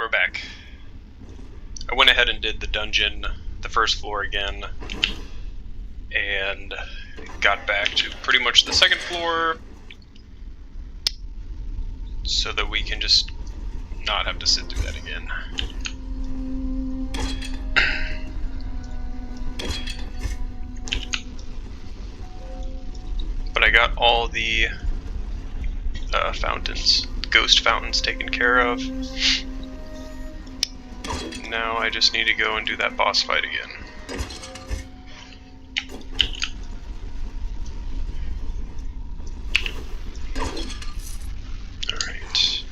we're back. I went ahead and did the dungeon, the first floor again, and got back to pretty much the second floor so that we can just not have to sit through that again. But I got all the fountains, ghost fountains taken care of. Now I just need to go and do that boss fight again. Alright.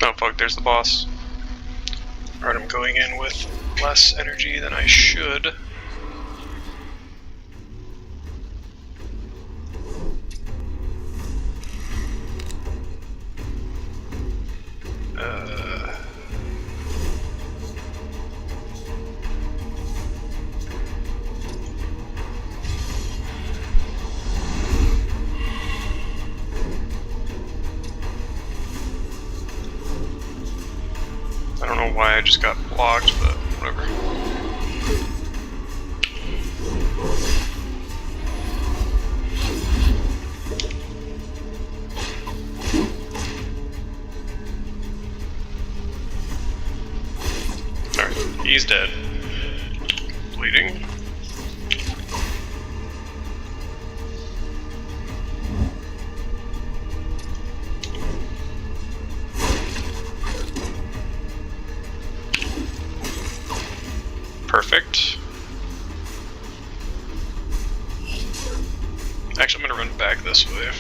Oh fuck, there's the boss. Alright, I'm going in with less energy than I should. I don't know why I just got blocked, but whatever. Alright, he's dead. Bleeding. Perfect. Actually, I'm gonna run back this way.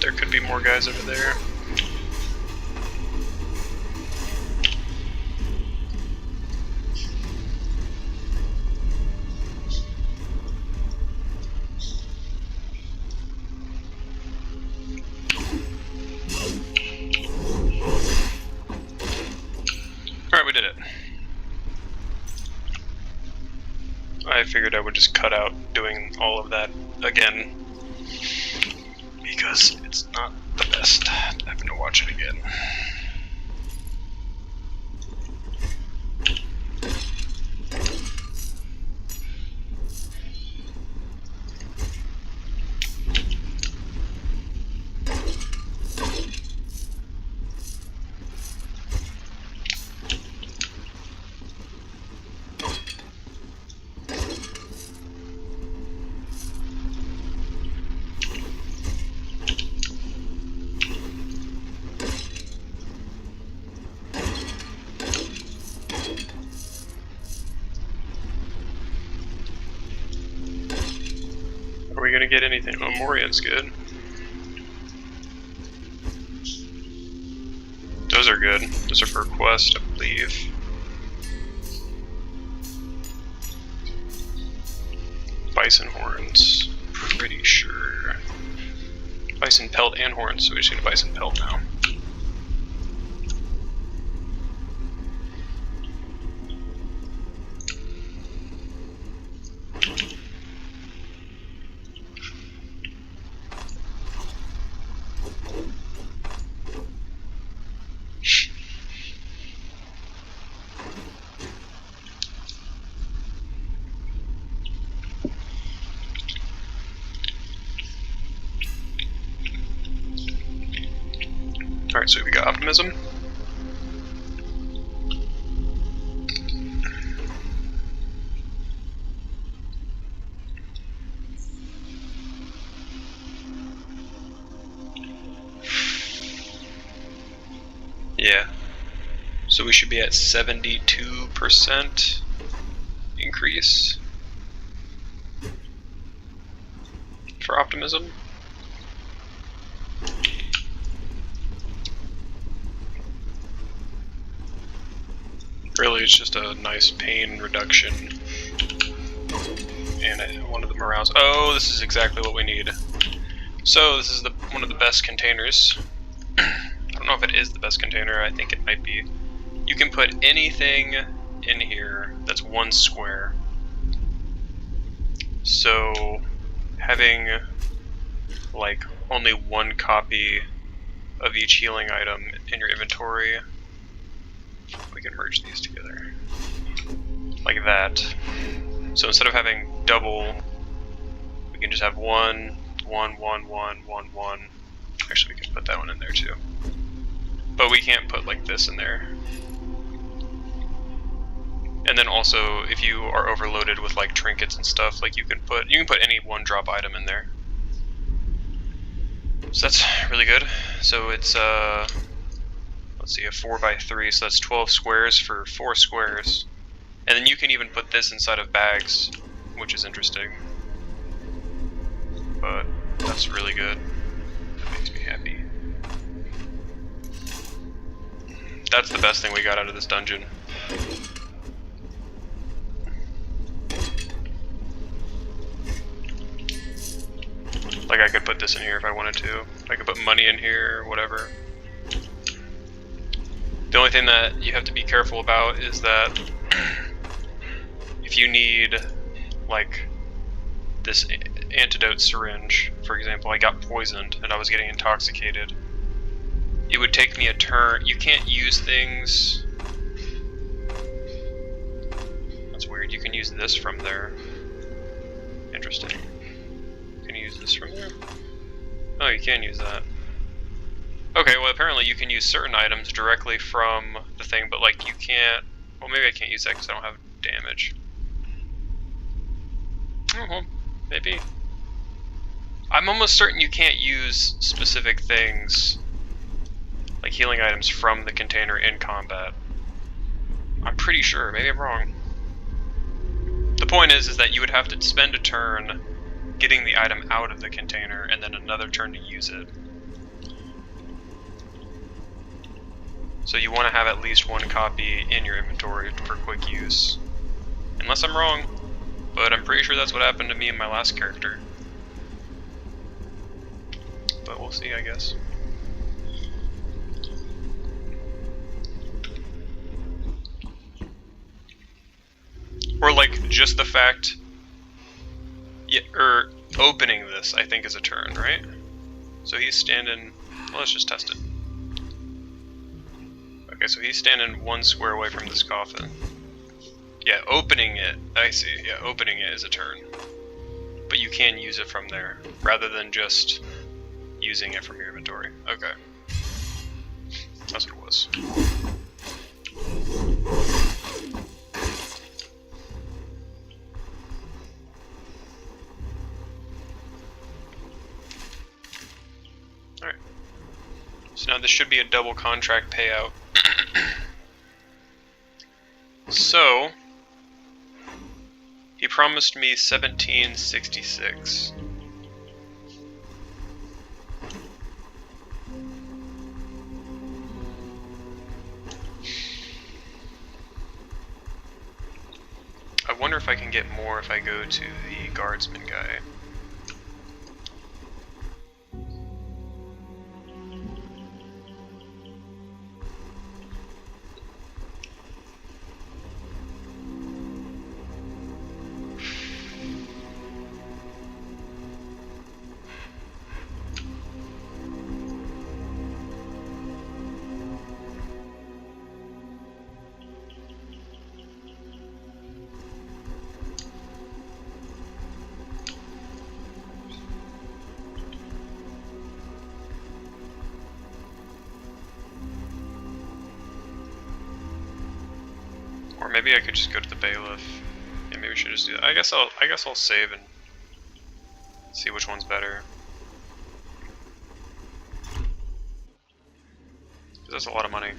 There could be more guys over there. Alright, we did it. I figured I would just cut out doing all of that again, because it's not the best having to watch it again. Are we gonna get anything? Oh, Morian's good. Those are good. Those are for quest, I believe. Bison horns. Pretty sure. Bison pelt and horns, so we just need a bison pelt now. Alright, so we got optimism. Yeah. So we should be at 72% increase for optimism. Really, it's just a nice pain reduction. And one of the morales. Oh, this is exactly what we need. So this is one of the best containers. I don't know if it is the best container. I think it might be. You can put anything in here that's 1 square. So having like only 1 copy of each healing item in your inventory, we can merge these together like that. So instead of having double, we can just have 1, 1, 1, 1, 1, 1. Actually, we can put that one in there too. But we can't put like this in there. And then also, if you are overloaded with like trinkets and stuff, like you can put any 1-drop item in there. So that's really good. So it's let's see, a 4x3, so that's 12 squares for 4 squares. And then you can even put this inside of bags, which is interesting. But that's really good. That makes me happy. That's the best thing we got out of this dungeon. Like, I could put this in here if I wanted to. I could put money in here, whatever. The only thing that you have to be careful about is that if you need, like, this antidote syringe, for example, I got poisoned and I was getting intoxicated, it would take me a turn. You can't use things. That's weird. You can use this from there. Interesting. Can you use this from there? Oh, you can use that. Okay, well apparently you can use certain items directly from the thing, but like you can't... Well, maybe I can't use that because I don't have damage. Oh, well, maybe. I'm almost certain you can't use specific things, like healing items, from the container in combat. I'm pretty sure, maybe I'm wrong. The point is that you would have to spend a turn getting the item out of the container and then another turn to use it. So you want to have at least 1 copy in your inventory for quick use. Unless I'm wrong, but I'm pretty sure that's what happened to me in my last character. But we'll see, I guess. Or like just the fact, or opening this, I think, is a turn, right? So he's standing. Well, let's just test it. Okay, so he's standing 1 square away from this coffin. Yeah, opening it. I see. Yeah, opening it is a turn. But you can use it from there, rather than just using it from your inventory. Okay. That's what it was. Alright. So now this should be a double contract payout. So, he promised me 1766. I wonder if I can get more if I go to the guardsman guy. Or maybe I could just go to the bailiff. Yeah, maybe we should just do that. I guess I'll save and see which one's better. Because that's a lot of money.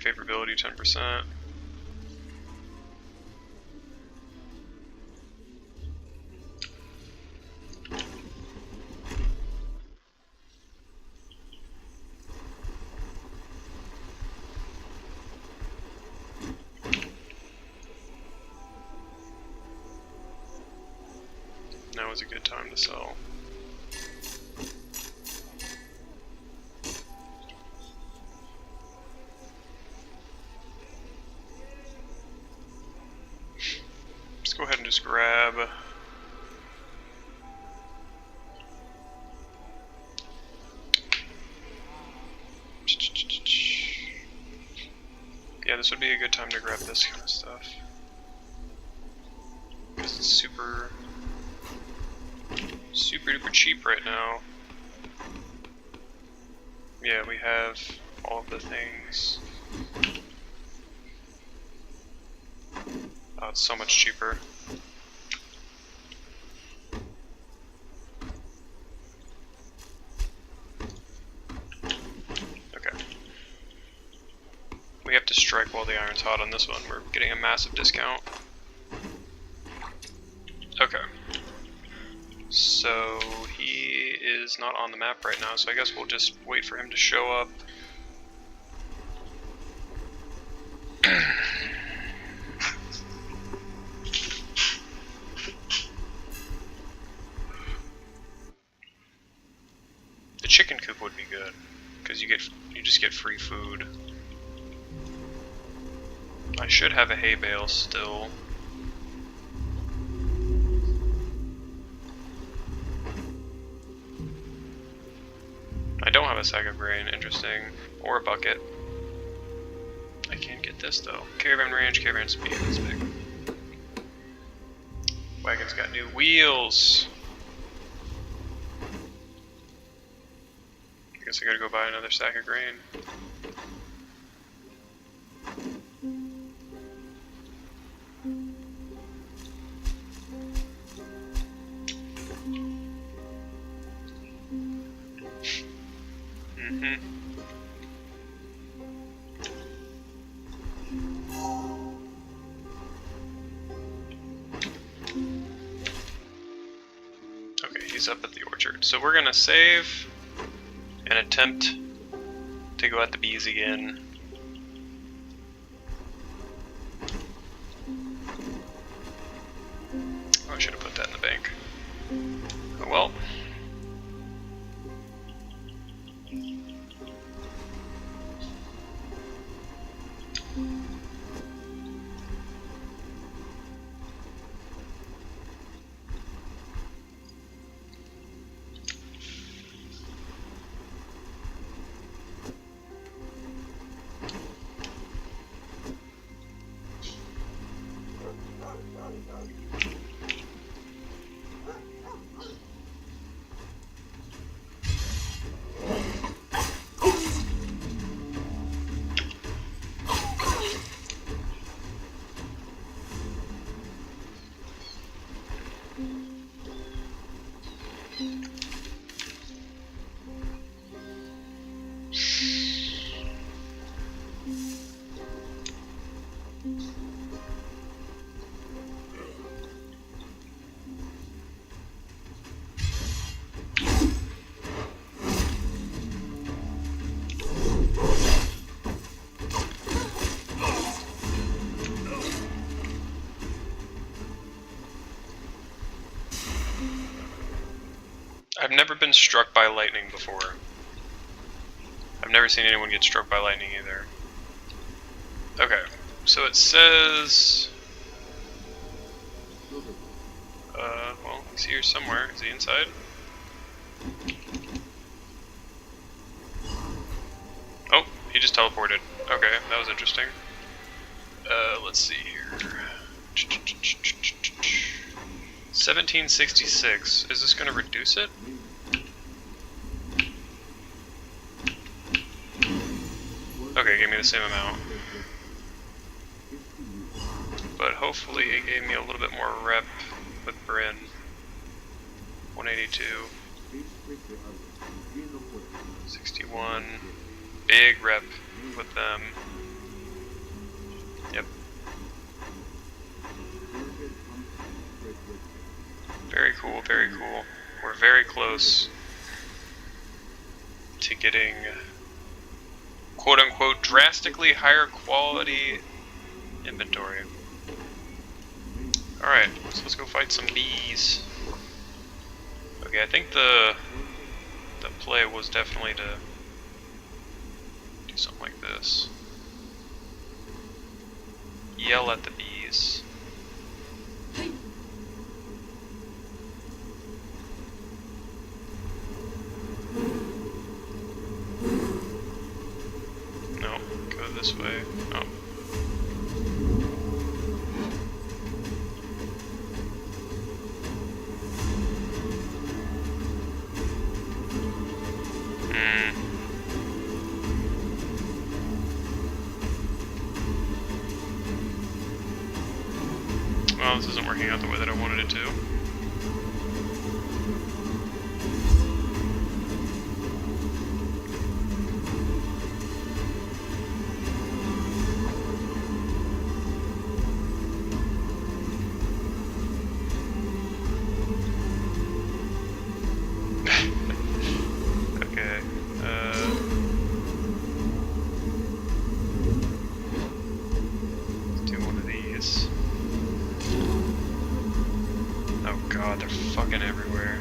favorability 10%. Now is a good time to sell. Let's go ahead and just grab yeah, this would be a good time to grab this kind of stuff because it's super duper cheap right now. Yeah, we have all of the things. Oh, it's so much cheaper. Okay. We have to strike while the iron's hot on this one. We're getting a massive discount. Okay. So he is not on the map right now, so I guess we'll just wait for him to show up. The chicken coop would be good, because you just get free food. I should have a hay bale still. I don't have a sack of grain, interesting. Or a bucket. I can't get this though. Caravan range, caravan speed, that's big. Wagon's got new wheels. I guess I gotta go buy another sack of grain. Okay, he's up at the orchard. So we're gonna save and attempt to go at the bees again. Oh, I should have put that in the bank. Oh well. I've never been struck by lightning before. I've never seen anyone get struck by lightning either. Okay, so it says... well, he's here somewhere. Is he inside? Oh, he just teleported. Okay, that was interesting. Let's see here. 1766. Is this going to reduce it? Okay, give me the same amount. But hopefully it gave me a little bit more rep with Bryn. 182. 61. Big rep with them. Yep. Very cool, very cool. We're very close to getting quote-unquote drastically higher quality inventory. Alright, so let's go fight some bees. Okay, I think the play was definitely to do something like this. Yell at the bees. No, go this way. Oh. Well, this isn't working out the way that I wanted it to. Okay. Let's do one of these. Oh god, they're fucking everywhere.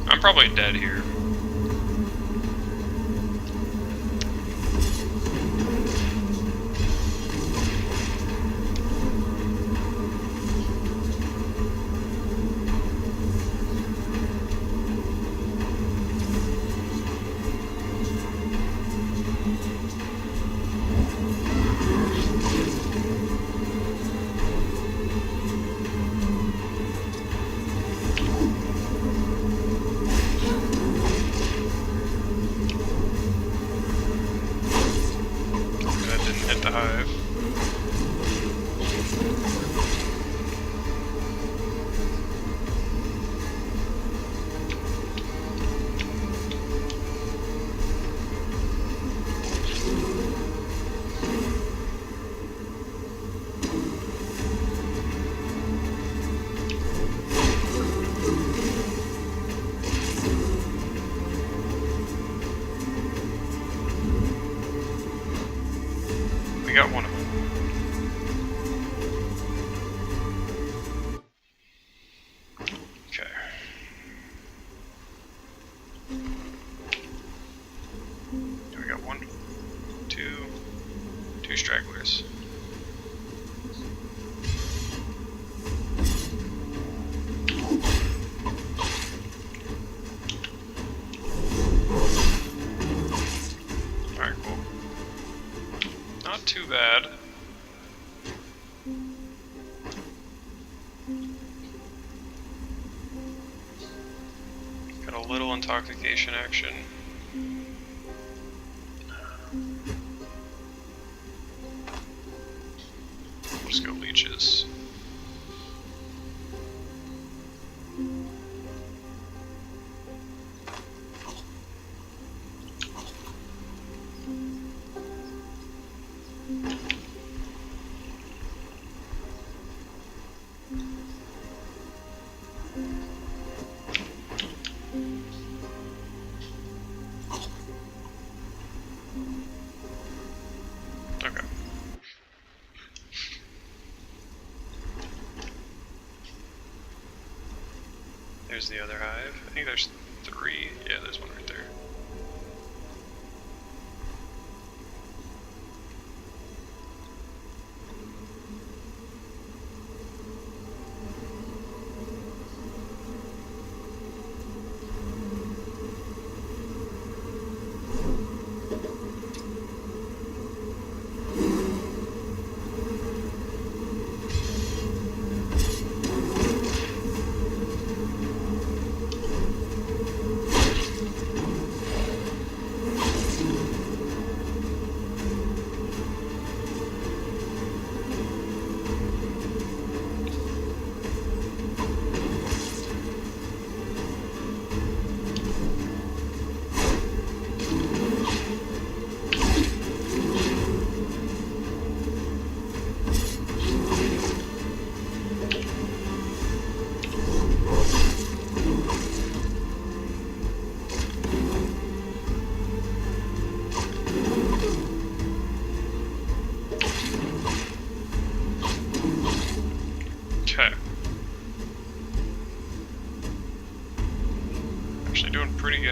I'm probably dead here. Hit the hive. We got one of them. Okay. We got one, two stragglers. Alright, cool. Not too bad. Got a little intoxication action. We'll just go leeches. Okay. There's the other hive. I think there's 3. Yeah, there's one right there.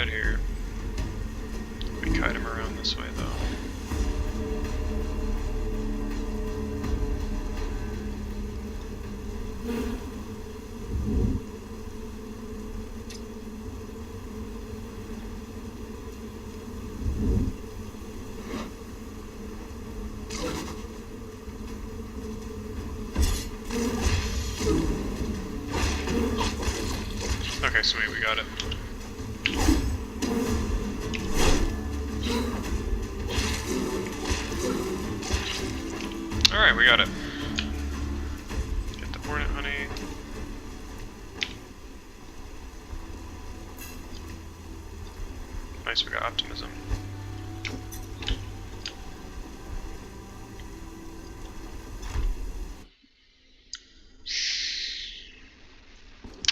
dead here. We kite him around this way though. Okay, sweet, we got it. Alright, we got it. Get the hornet honey. Nice, we got optimism.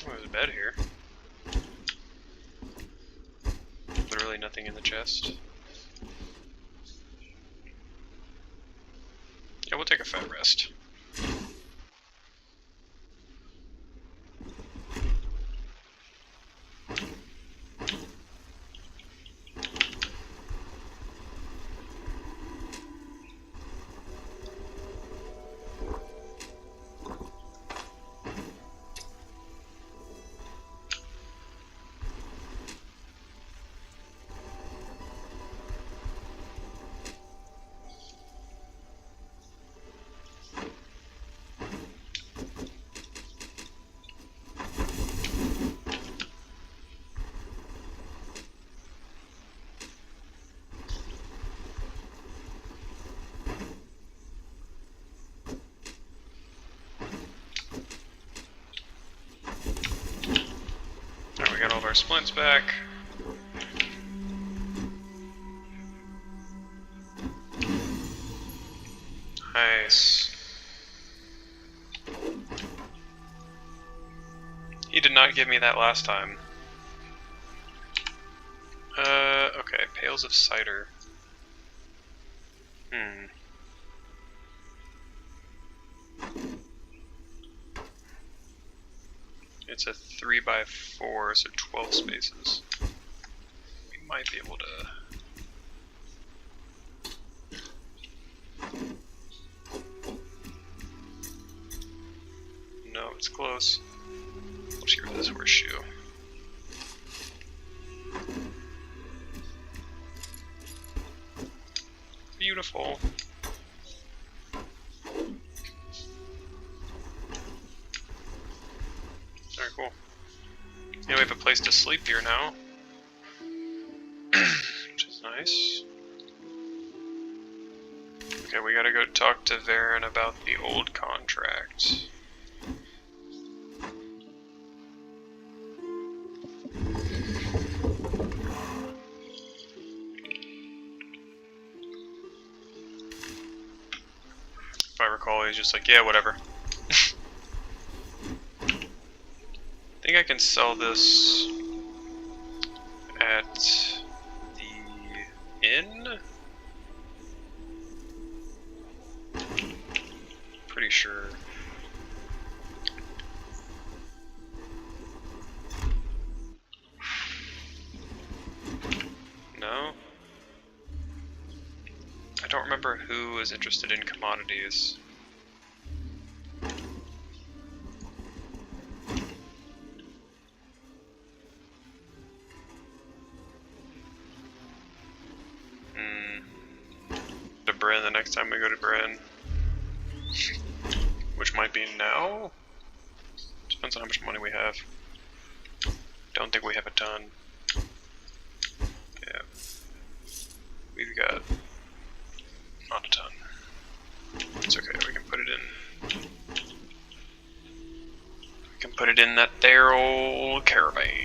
Oh, there's a bed here. Literally nothing in the chest. Yeah, we'll take a fat rest. Alright, we got all of our splints back. Nice. He did not give me that last time. Okay, pails of cider. It's a 3x4, so 12 spaces. We might be able to... No, it's close. Let's get rid of this horseshoe. Beautiful. Very cool. Yeah, we have a place to sleep here now. Which is nice. Okay, we gotta go talk to Varen about the old contract. If I recall, he's just like, yeah, whatever. I think I can sell this at the inn? Pretty sure. No? I don't remember who is interested in commodities. To Bryn the next time we go to Bryn. Which might be now? Depends on how much money we have. Don't think we have a ton. Yeah. We've got not a ton. It's okay, we can put it in. We can put it in that there old caravan.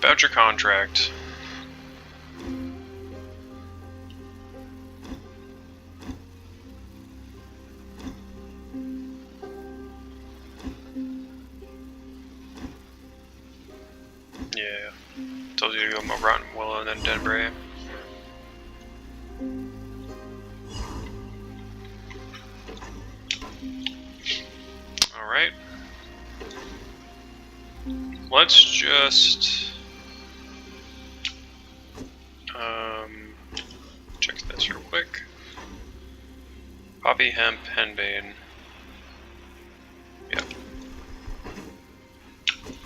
About your contract. Yeah. Told you to go more Rotten Willow and then Denbray. Alright. Let's just check this real quick. Poppy, hemp, henbane. Yep.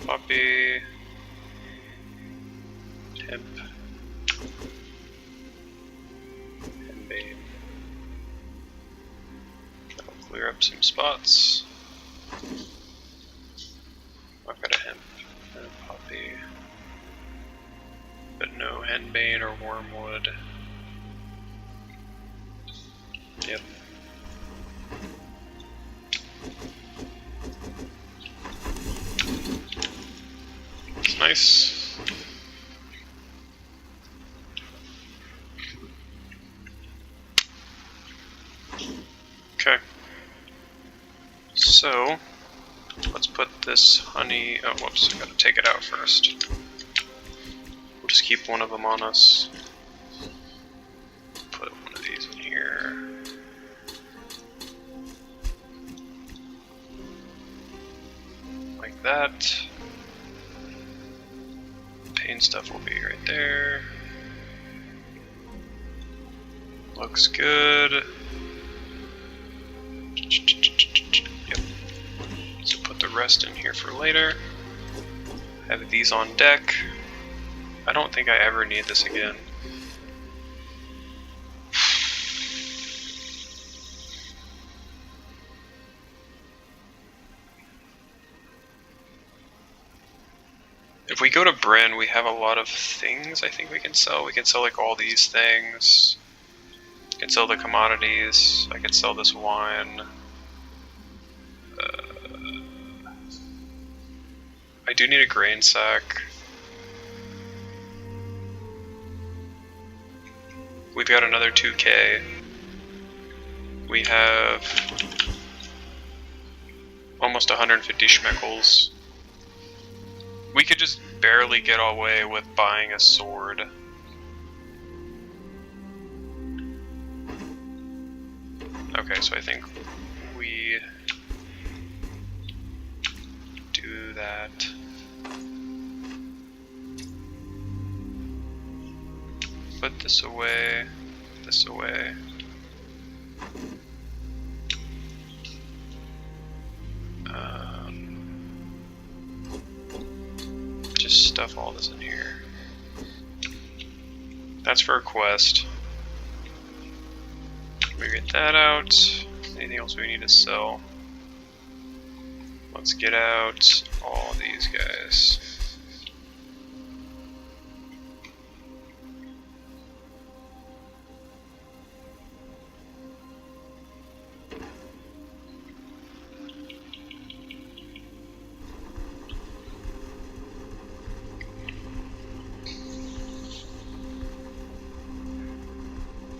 Poppy, hemp, henbane. That'll clear up some spots. I've got a hemp and a poppy, but no henbane or wormwood. Yep. It's nice. Okay. So, let's put this honey. Oh, whoops, I gotta take it out first. We'll just keep one of them on us. Put one of these in here. Like that. Pain stuff will be right there. Looks good. Yep. So put the rest in here for later. Have these on deck. I don't think I ever need this again. If we go to Bryn, we have a lot of things I think we can sell. We can sell like all these things. I can sell the commodities. I can sell this wine. I do need a grain sack. We've got another 2k. We have almost 150 schmeckles. We could just barely get away with buying a sword. Okay, so I think we do that. Put this away, this away. Just stuff all this in here. That's for a quest. We get that out. Anything else we need to sell? Let's get out all these guys.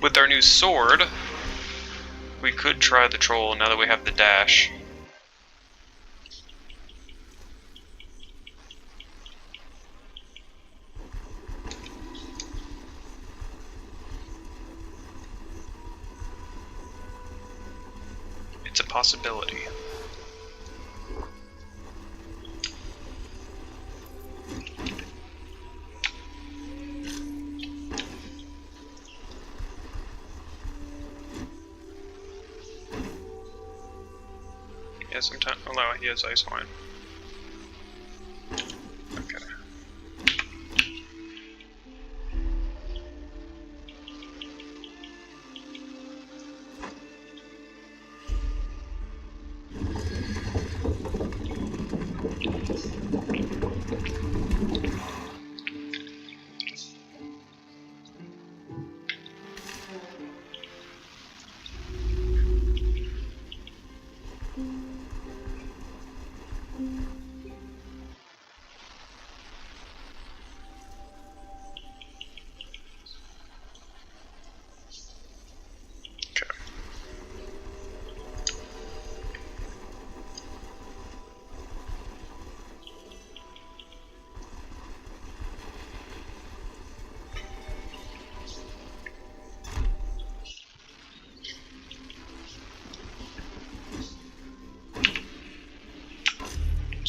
With our new sword, we could try the troll now that we have the dash. It's a possibility. Yeah, sometimes. Oh no, he has ice wine. Okay.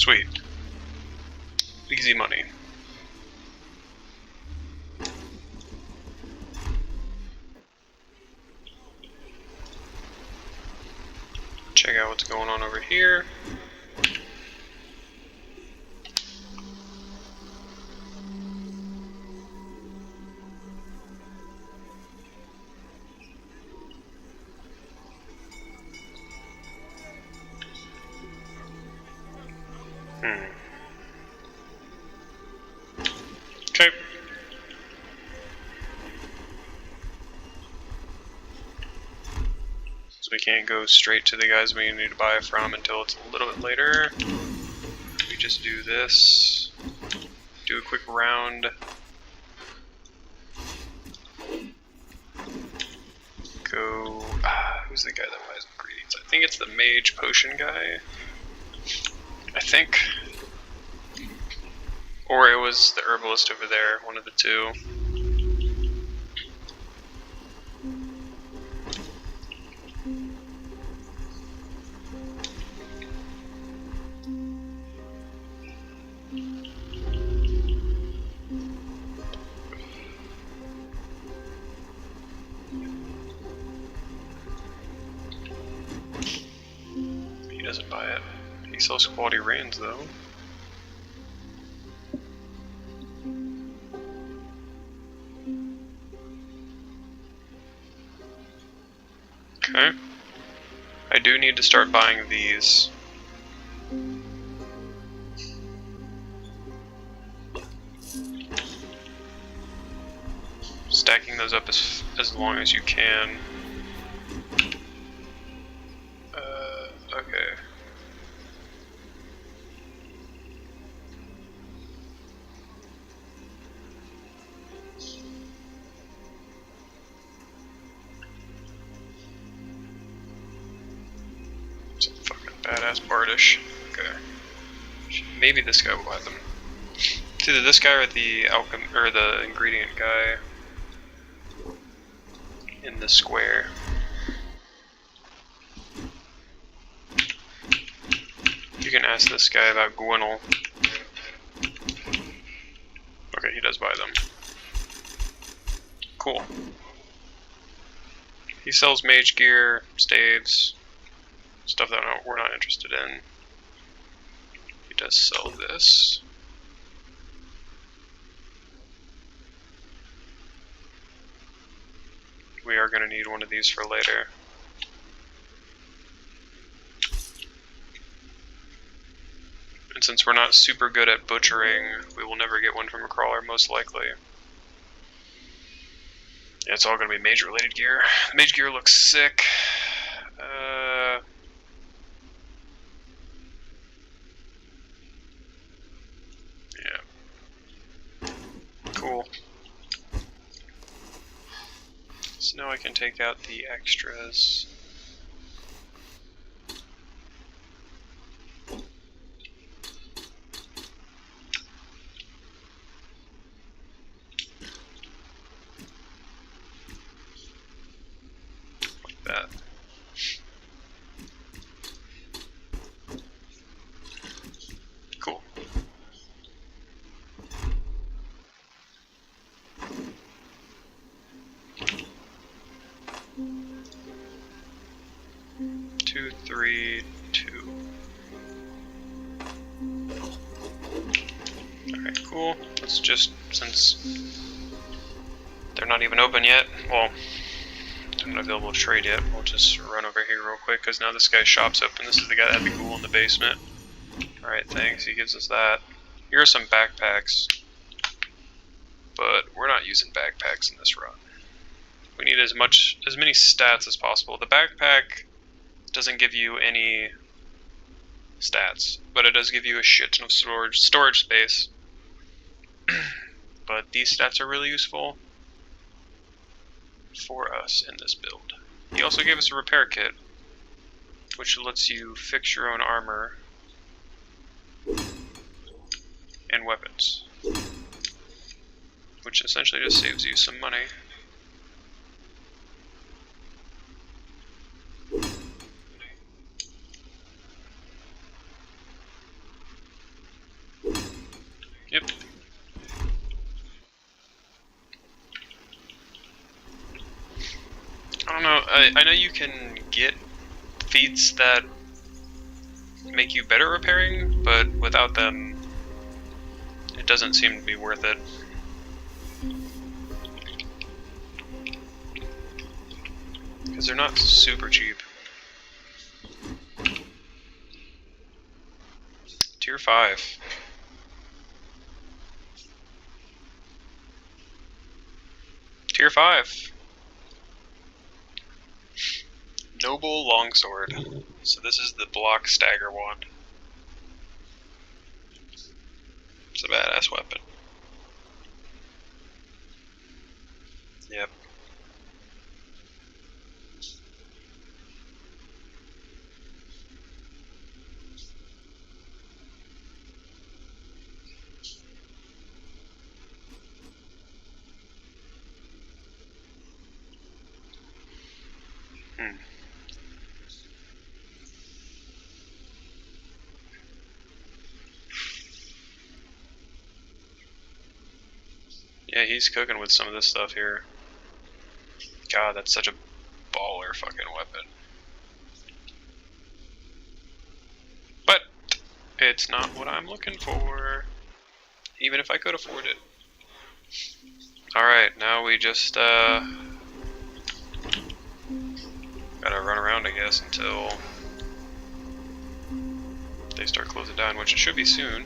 Sweet. Easy money. Check out what's going on over here. Okay. So we can't go straight to the guys we need to buy from until it's a little bit later. We just do this. Do a quick round. Go. Who's the guy that buys ingredients? I think it's the mage potion guy. I think. Or it was the herbalist over there, one of the two. He doesn't buy it. He sells quality reins though. Okay. I do need to start buying these. Stacking those up as long as you can. Okay. Some fucking badass Bardish. Okay. Maybe this guy will buy them. It's either this guy or the or the ingredient guy in the square. You can ask this guy about Gwinnell. Okay, he does buy them. Cool. He sells mage gear, staves, stuff that we're not interested in. He does sell this. We are going to need one of these for later. And since we're not super good at butchering, we will never get one from a crawler, most likely. Yeah, it's all going to be mage related gear. Mage gear looks sick. Yeah. Cool. So now I can take out the extras. Like that. Cool. Two, three, two. Alright, cool. Let's just, since they're not even open yet, well, they're not available to trade yet, we'll just run over here real quick, because now this guy's shop's open. This is the guy that had the ghoul in the basement. Alright, thanks, he gives us that. Here are some backpacks, but we're not using backpacks in this run. We need as many stats as possible. The backpack doesn't give you any stats, but it does give you a shit ton of storage space. But these stats are really useful for us in this build. He also gave us a repair kit, which lets you fix your own armor and weapons, which essentially just saves you some money. don't know. I know you can get feats that make you better repairing, but without them, it doesn't seem to be worth it. Because they're not super cheap. Tier 5. Tier 5. Noble Longsword. So this is the block stagger wand. It's a badass weapon. Yep. Yeah, he's cooking with some of this stuff here. God, that's such a baller fucking weapon. But it's not what I'm looking for, even if I could afford it. Alright, now we just gotta run around, I guess, until they start closing down, which it should be soon.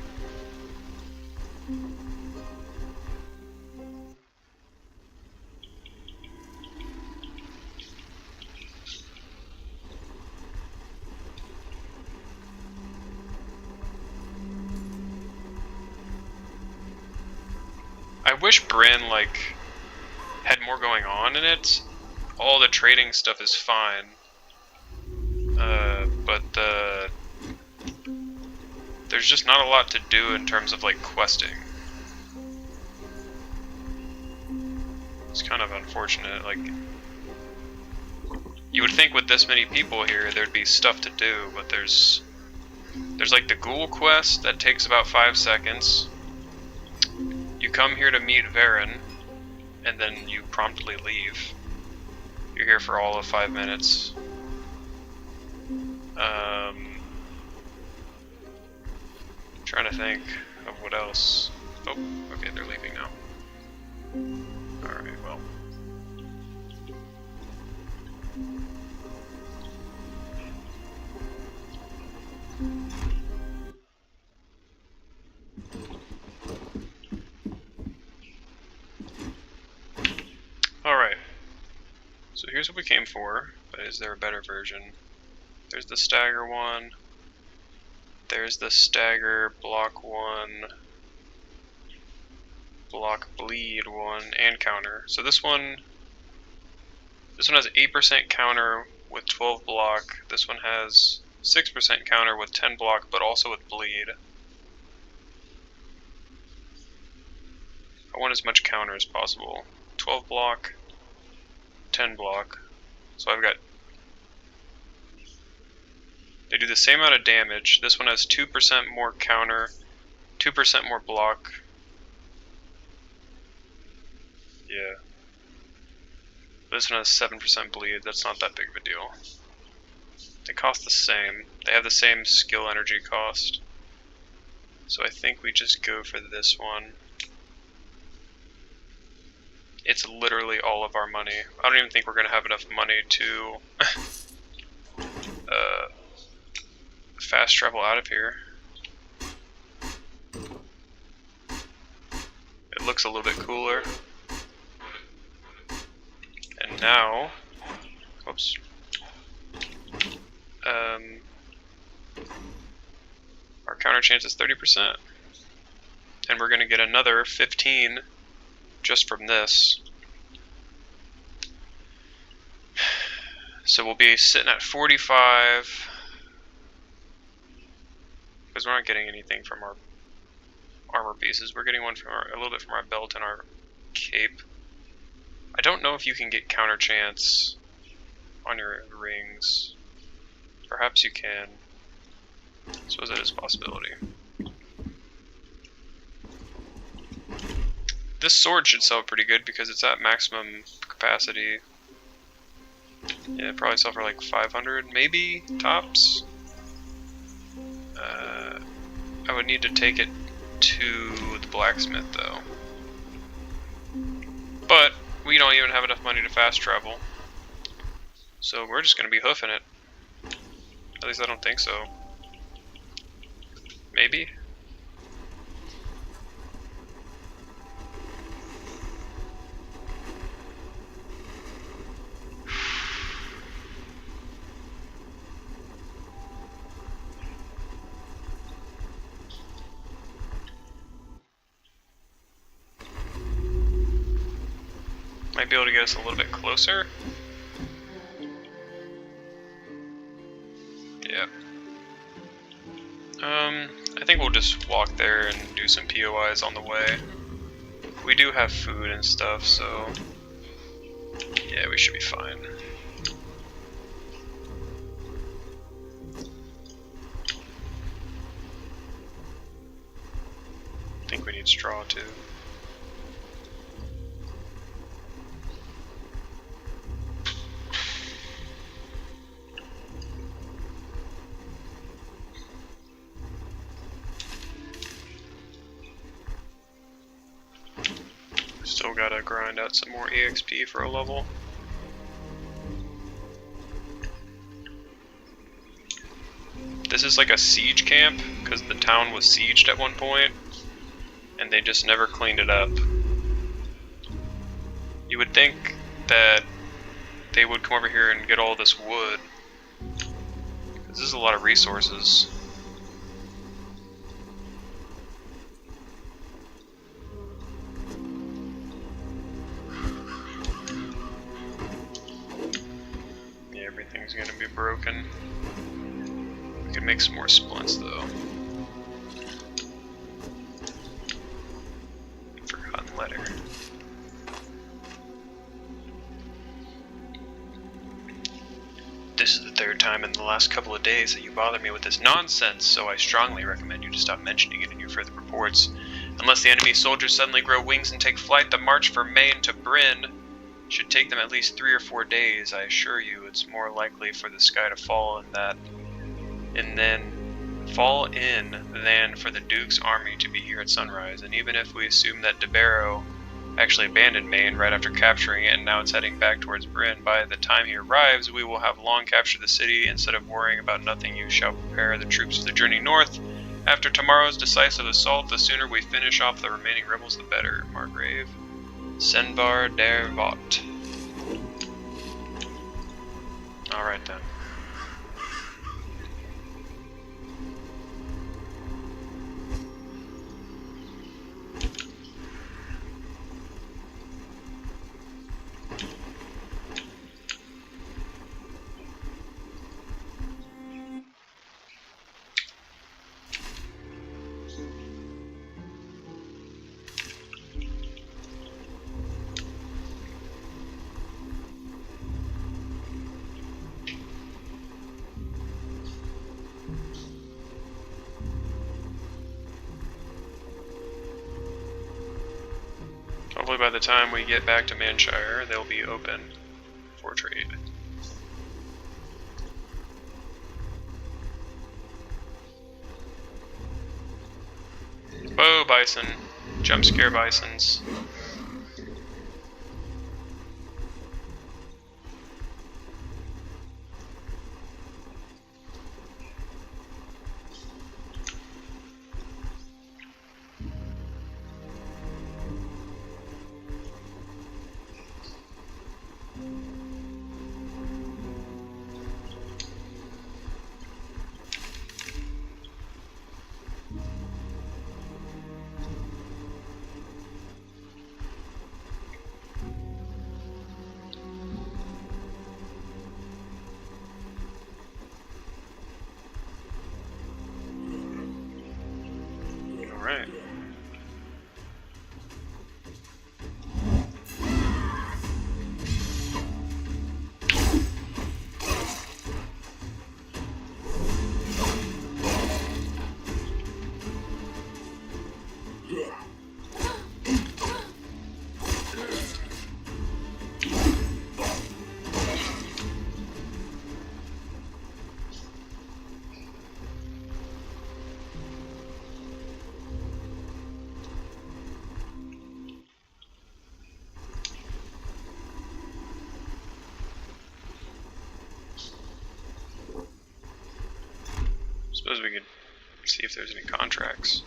I wish Bryn, like, had more going on in it. All the trading stuff is fine. But there's just not a lot to do in terms of, like, questing. It's kind of unfortunate. Like, you would think with this many people here, there'd be stuff to do, but there's like the ghoul quest that takes about 5 seconds. You come here to meet Varen, and then you promptly leave. You're here for all of 5 minutes. Trying to think of what else. Oh, okay, they're leaving now. Alright, well. Alright. So here's what we came for, but is there a better version? There's the stagger one. There's the stagger block one. Block bleed one, and counter. So this one has 8% counter with 12 block. This one has 6% counter with 10 block, but also with bleed. I want as much counter as possible. 12 block, 10 block. So I've got... They do the same amount of damage. This one has 2% more counter, 2% more block. Yeah. This one has 7% bleed. That's not that big of a deal. They cost the same. They have the same skill energy cost. So I think we just go for this one. It's literally all of our money. I don't even think we're going to have enough money to fast travel out of here. It looks a little bit cooler. And now, oops. Our counter chance is 30%. And we're going to get another 15 just from this. So we'll be sitting at 45. Because we're not getting anything from our armor pieces. We're getting one from a little bit from our belt and our cape. I don't know if you can get counter chance on your rings. Perhaps you can. I suppose that is a possibility. This sword should sell pretty good because it's at maximum capacity. Yeah, probably sell for like 500, maybe tops. I would need to take it to the blacksmith though. But we don't even have enough money to fast travel. So we're just gonna be hoofing it. At least I don't think so. Maybe? Might be able to get us a little bit closer. Yeah. I think we'll just walk there and do some POIs on the way. We do have food and stuff, so yeah, we should be fine. I think we need straw too. Still gotta grind out some more EXP for a level. This is like a siege camp, because the town was sieged at one point, and they just never cleaned it up. You would think that they would come over here and get all this wood, because this is a lot of resources. Everything's gonna be broken. We can make some more splints though. Forgotten letter. This is the third time in the last couple of days that you bother me with this nonsense, so I strongly recommend you to stop mentioning it in your further reports. Unless the enemy soldiers suddenly grow wings and take flight, the march from Maine to Bryn should take them at least 3 or 4 days. I assure you, it's more likely for the sky to fall than for the Duke's army to be here at sunrise. And even if we assume that De Barrow actually abandoned Maine right after capturing it and now it's heading back towards Bryn, by the time he arrives, we will have long captured the city. Instead of worrying about nothing, you shall prepare the troops for the journey north. After tomorrow's decisive assault, the sooner we finish off the remaining rebels, the better. Margrave. Senbar der Vought. Alright then. Hopefully by the time we get back to Manshire, they'll be open for trade. Whoa, bison. Jump scare bisons. suppose we could see if there's any contracts.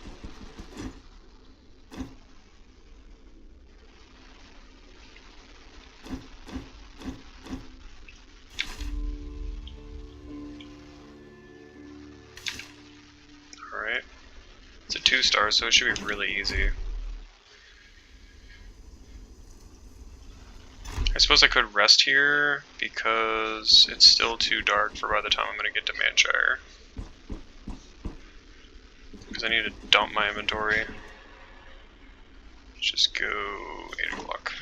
Alright. It's a 2-star, so it should be really easy. I suppose I could rest here because it's still too dark for by the time I'm going to get to Manshire. Because I need to dump my inventory. Let's just go 8 o'clock.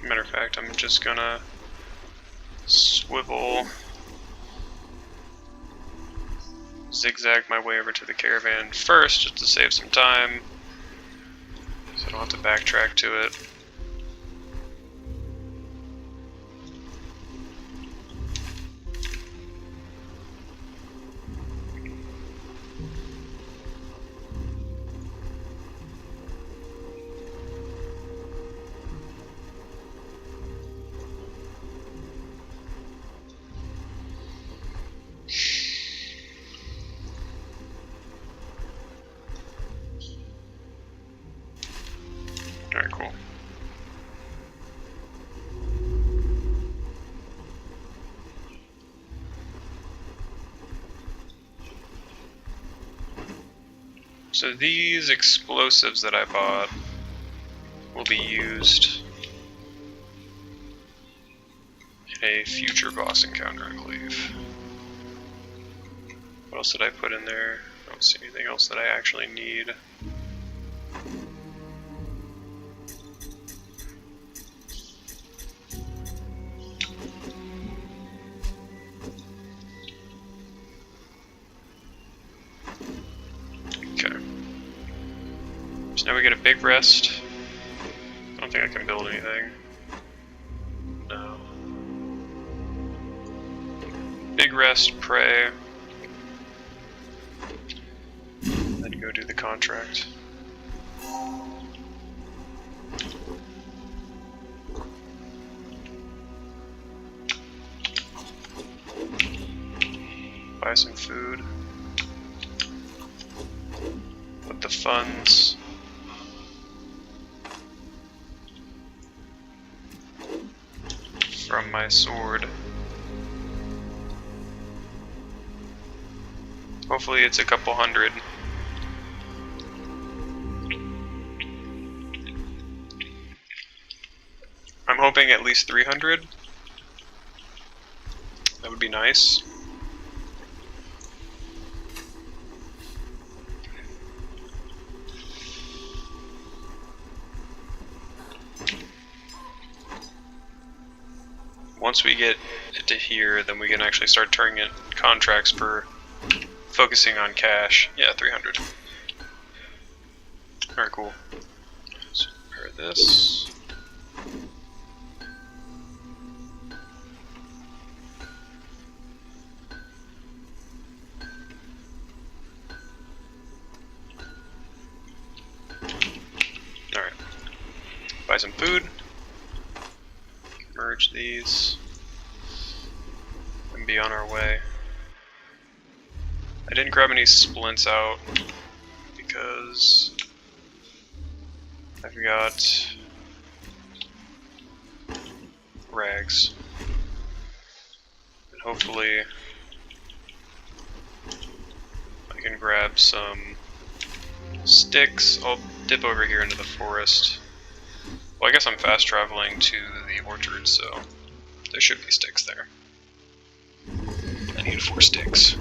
Matter of fact, I'm just gonna zigzag my way over to the caravan first, just to save some time, so I don't have to backtrack to it. Alright, cool. So these explosives that I bought will be used in a future boss encounter, I believe. What else did I put in there? I don't see anything else that I actually need. Now we get a big rest. I don't think I can build anything. No. Big rest, pray. Then go do the contract. Buy some food. Put the funds. From my sword. Hopefully it's a couple hundred. I'm hoping at least 300. That would be nice. Once we get it to here, then we can actually start turning in contracts for focusing on cash. Yeah, 300. Alright, cool. Let's repair this. Alright. Buy some food. Merge these and be on our way. I didn't grab any splints out because I've got rags, and hopefully I can grab some sticks. I'll dip over here into the forest. Well, I guess I'm fast traveling to the orchard, so there should be sticks there. I need 4 sticks.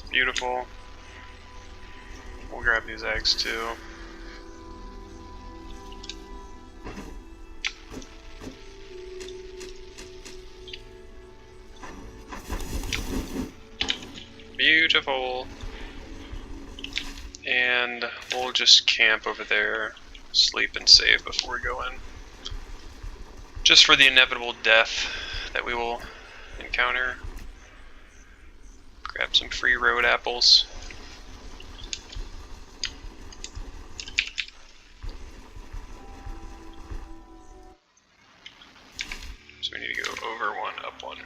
Beautiful. We'll grab these eggs too. Beautiful. And we'll just camp over there, sleep and save before we go in. Just for the inevitable death that we will encounter. Grab some free road apples. So we need to go over one, up one.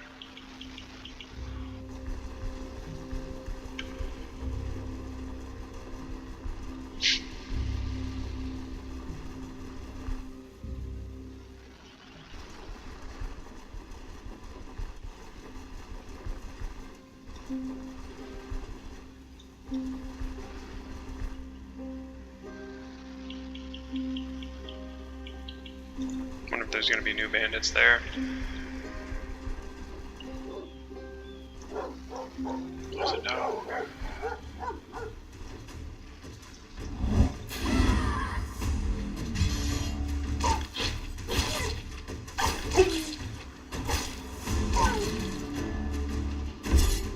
Wonder if there's gonna be new bandits there. Is it no?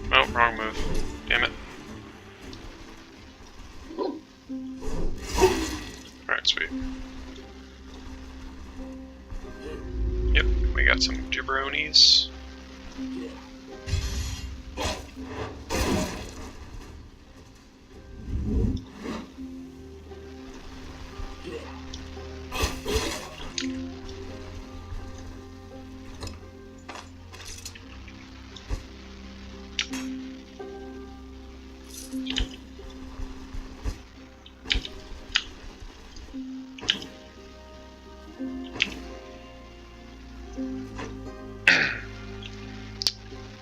Oh, wrong move. Damn it. Alright, sweet. Yep, we got some jabronis.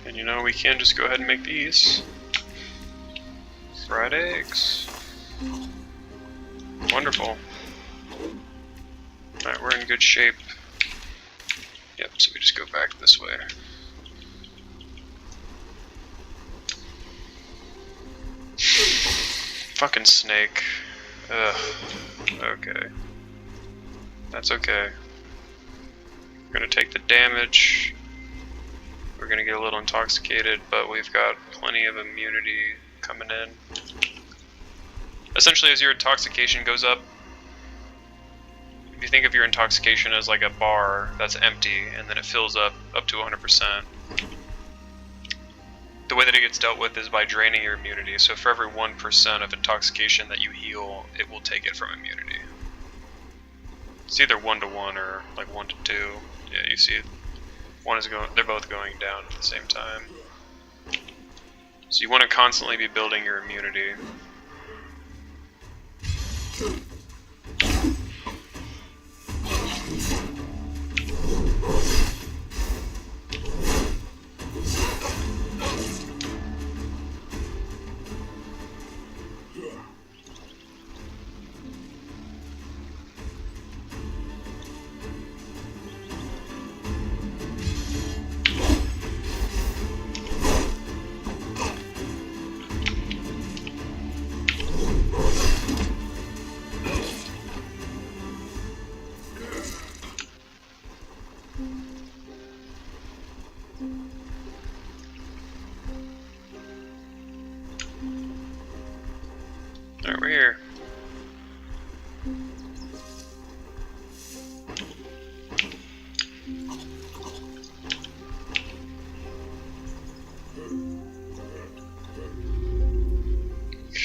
And you know, we can just go ahead and make these. Fried eggs. Wonderful. Alright, we're in good shape. Yep, so we just go back this way. Fucking snake. Ugh. Okay. That's okay. We're gonna take the damage. We're gonna get a little intoxicated, but we've got plenty of immunity coming in. Essentially, as your intoxication goes up, if you think of your intoxication as like a bar that's empty, and then it fills up to 100%. The way that it gets dealt with is by draining your immunity. So for every 1% of intoxication that you heal, it will take it from immunity. It's either 1 to 1 or like 1 to 2. Yeah, you see it. One is going. They're both going down at the same time. So you want to constantly be building your immunity. Alright, we're here.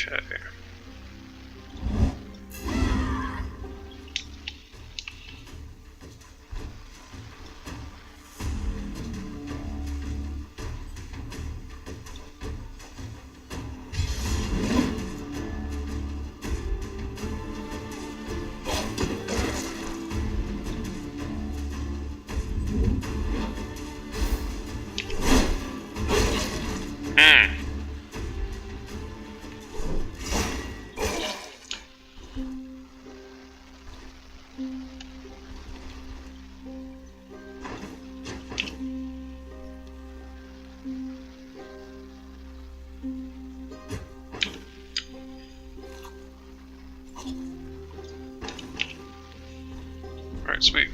Okay. Alright, sweet.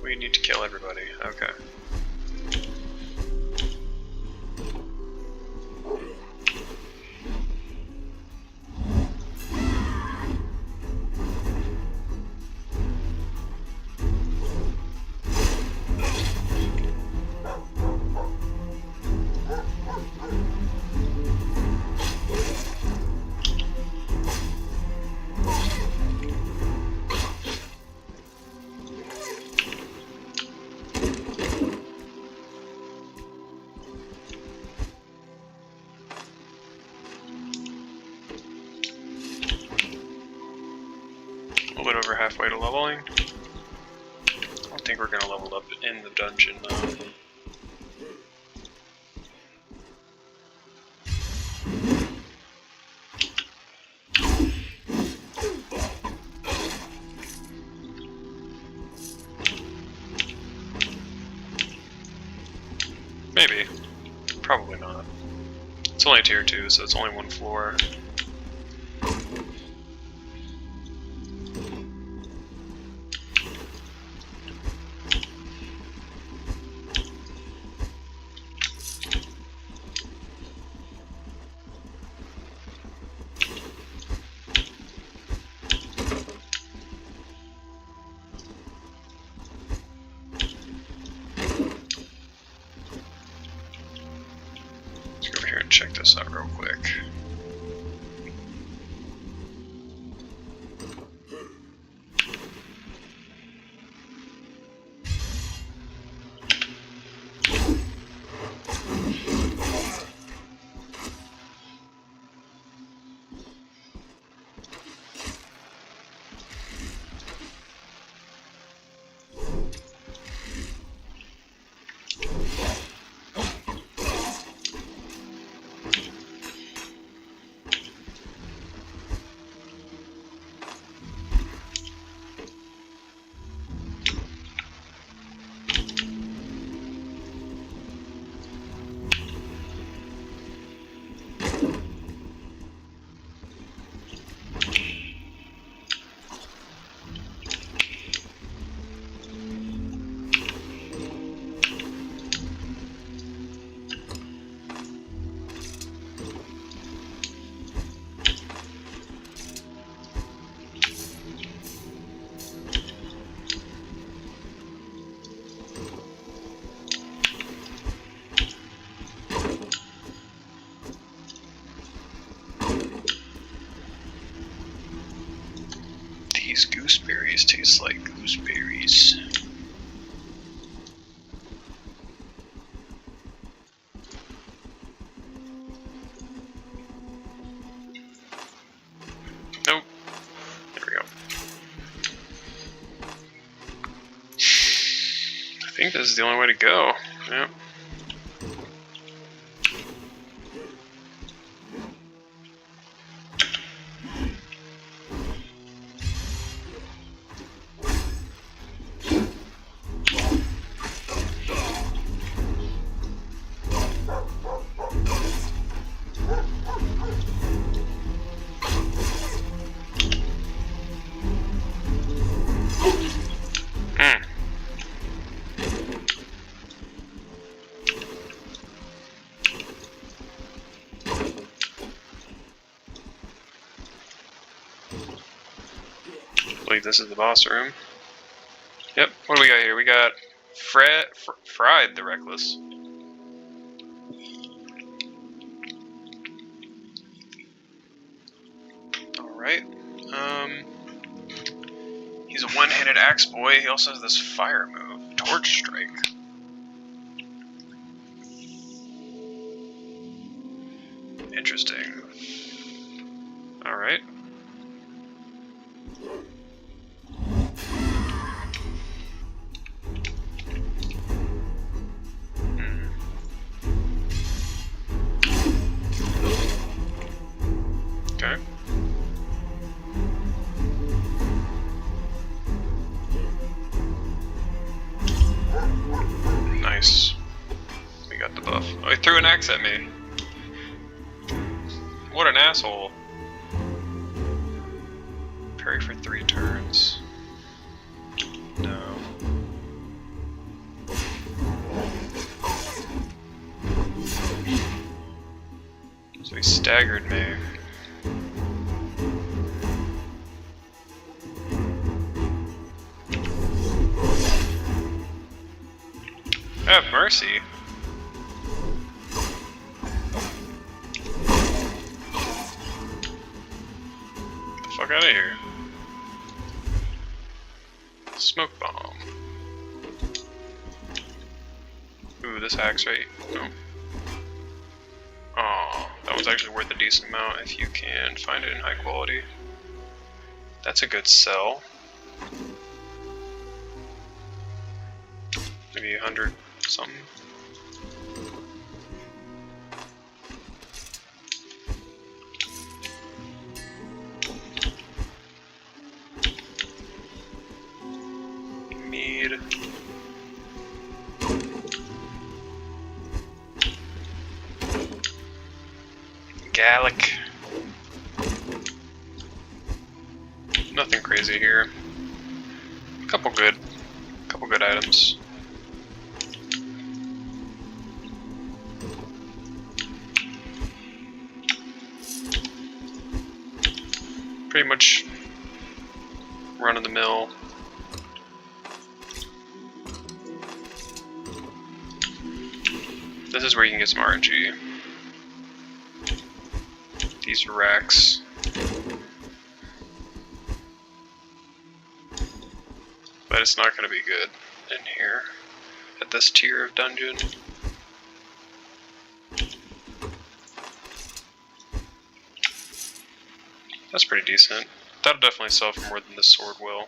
We need to kill everybody. Okay. over halfway to leveling. I don't think we're gonna level up in the dungeon though. Maybe. Probably not. It's only tier 2, so it's only one floor. Check this out real quick. These gooseberries taste like gooseberries. Nope. There we go. I think this is the only way to go. Yep. I believe this is the boss room. Yep, what do we got here? We got Fried the Reckless. Alright. He's a one-handed axe boy. He also has this fire move, Torch Strike. Interesting. Alright. Okay. Nice. We got the buff. Oh, he threw an axe at me. What an asshole. Parry for 3 turns. No. So he staggered me. Have mercy. Get the fuck out of here. Smoke bomb. Ooh, this axe right. Oh. Oh, that was actually worth a decent amount if you can find it in high quality. That's a good sell. Maybe 100 something. Mead. Gallic. Nothing crazy here. Couple good items. Pretty much run of the mill. This is where you can get some RNG. These racks. But it's not going to be good in here at this tier of dungeon. That's pretty decent. That'll definitely sell for more than this sword will.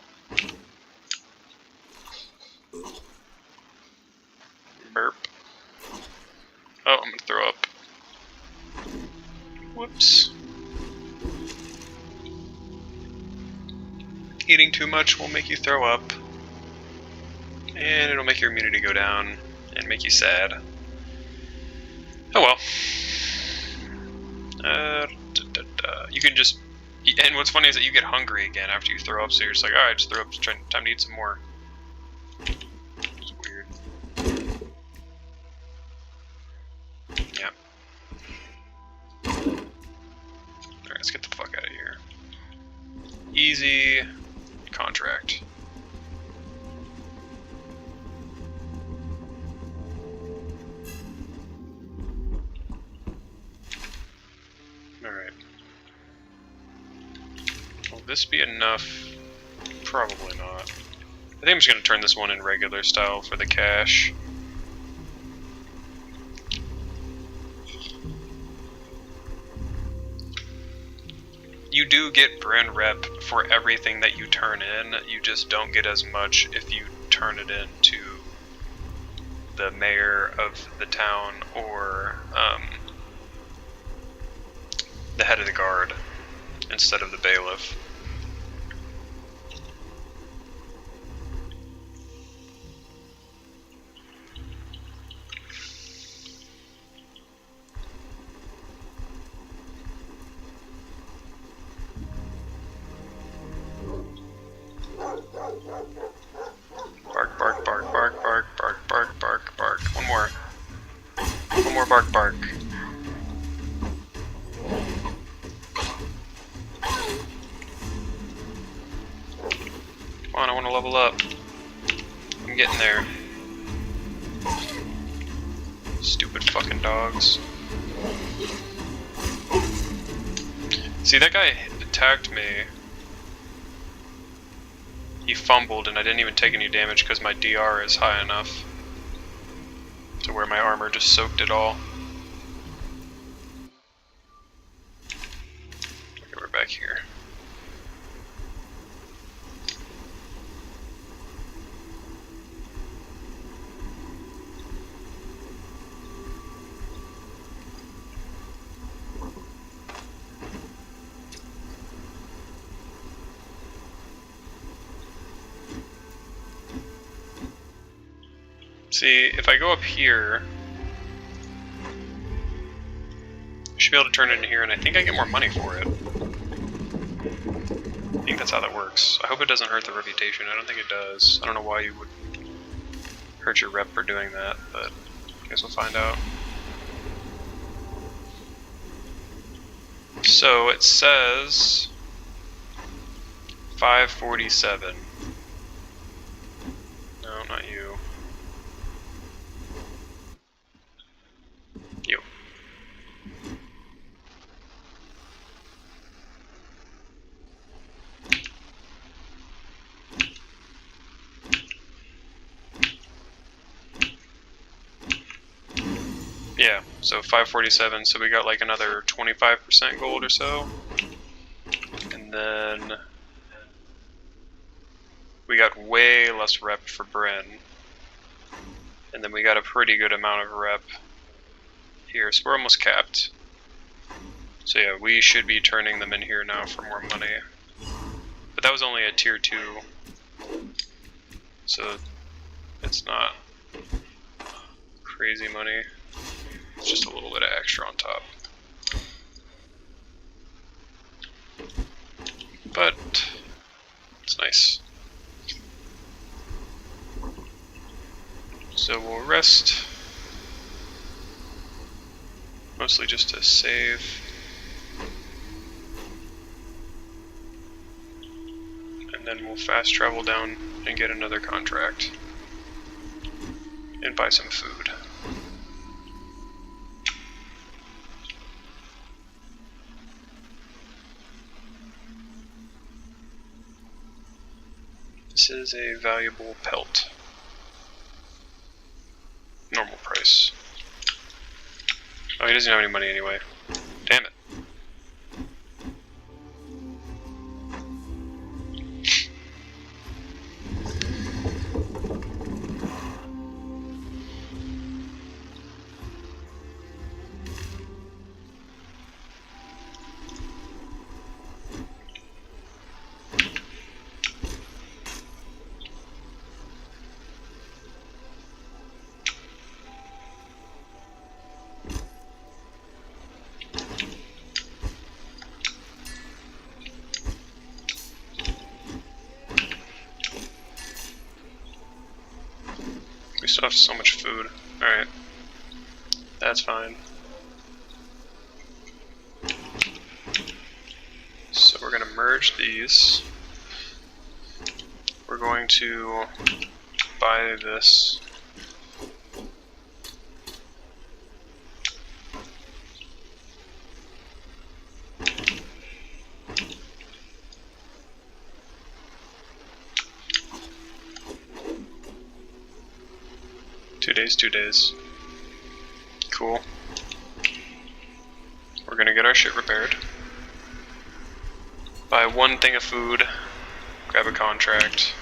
Burp. Oh, I'm gonna throw up. Whoops. Eating too much will make you throw up. And it'll make your immunity go down and make you sad. Oh well. You can just... And what's funny is that you get hungry again after you throw up, so you're just like, alright, just throw up, time to eat some more. It's weird. Yeah. Alright, let's get the fuck out of here. Easy contract. Alright. Will this be enough? Probably not. I think I'm just going to turn this one in regular style for the cash. You do get brand rep for everything that you turn in, you just don't get as much if you turn it in to the mayor of the town or the head of the guard instead of the bailiff. Bark, bark, bark, bark, bark, bark, bark, bark, bark. One more. One more bark, bark. Come on, I want to level up. I'm getting there. Stupid fucking dogs. See, that guy attacked me. He fumbled and I didn't even take any damage because my DR is high enough to where my armor just soaked it all. Okay, we're back here. See, if I go up here, I should be able to turn it in here, and I think I get more money for it. I think that's how that works. I hope it doesn't hurt the reputation. I don't think it does. I don't know why you would hurt your rep for doing that, but I guess we'll find out. So it says 547. No, not you. You. Yeah, so 547, so we got like another 25% gold or so. And then we got way less rep for Bryn. And then we got a pretty good amount of rep here, so we're almost capped. So yeah, we should be turning them in here now for more money. But that was only a tier 2, so it's not crazy money. It's just a little bit of extra on top. But it's nice. So we'll rest. Mostly just to save. And then we'll fast travel down and get another contract. And buy some food. This is a valuable pelt. Normal price. Oh, he doesn't have any money anyway. Damn it. We still have so much food. Alright. That's fine. So we're going to merge these. We're going to buy this. Two days. Cool. We're gonna get our shit repaired. Buy one thing of food. Grab a contract.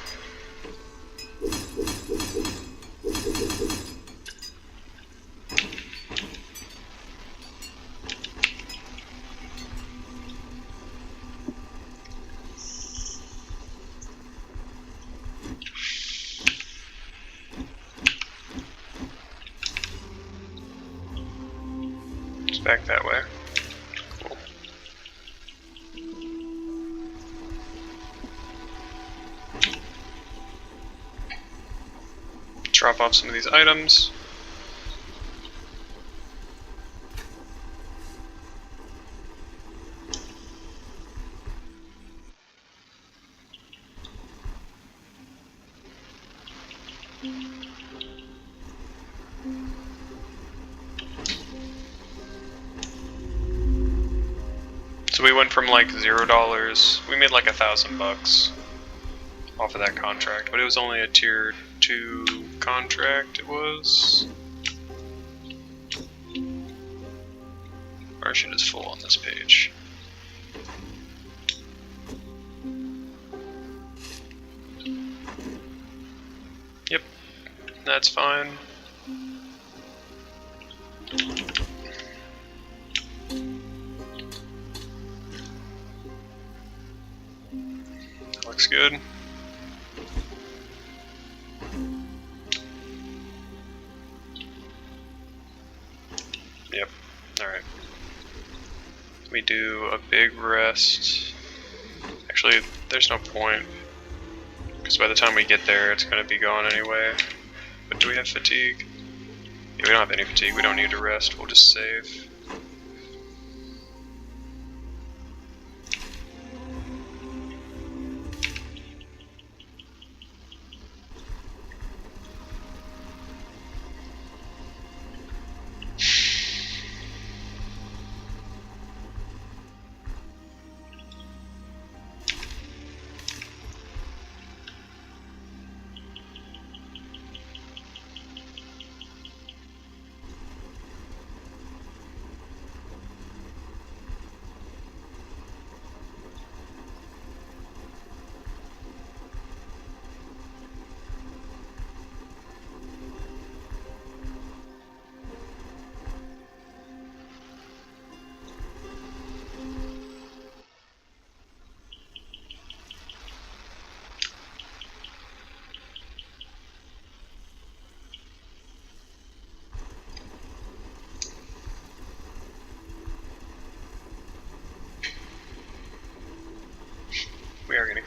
Back that way. Cool. Drop off some of these items. So we went from like $0, we made like $1,000 off of that contract, but it was only a tier 2 contract, it was. Our shit is full on this page. Yep, that's fine. Looks good. Yep, alright. We do a big rest. Actually, there's no point, because by the time we get there, it's going to be gone anyway. But do we have fatigue? Yeah, we don't have any fatigue, we don't need to rest, we'll just save.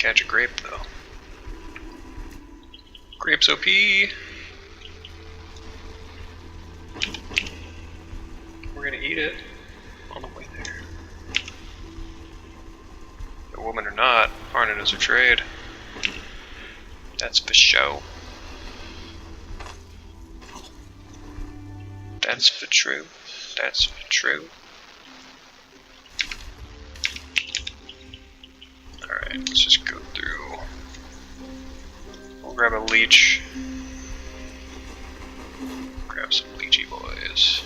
catch a grape though. Grapes OP! We're gonna eat it on the way there. A woman or not, Arna knows her trade. That's for show. That's for true. That's for true. Alright, let's just go through. We'll grab a leech. Grab some leechy boys.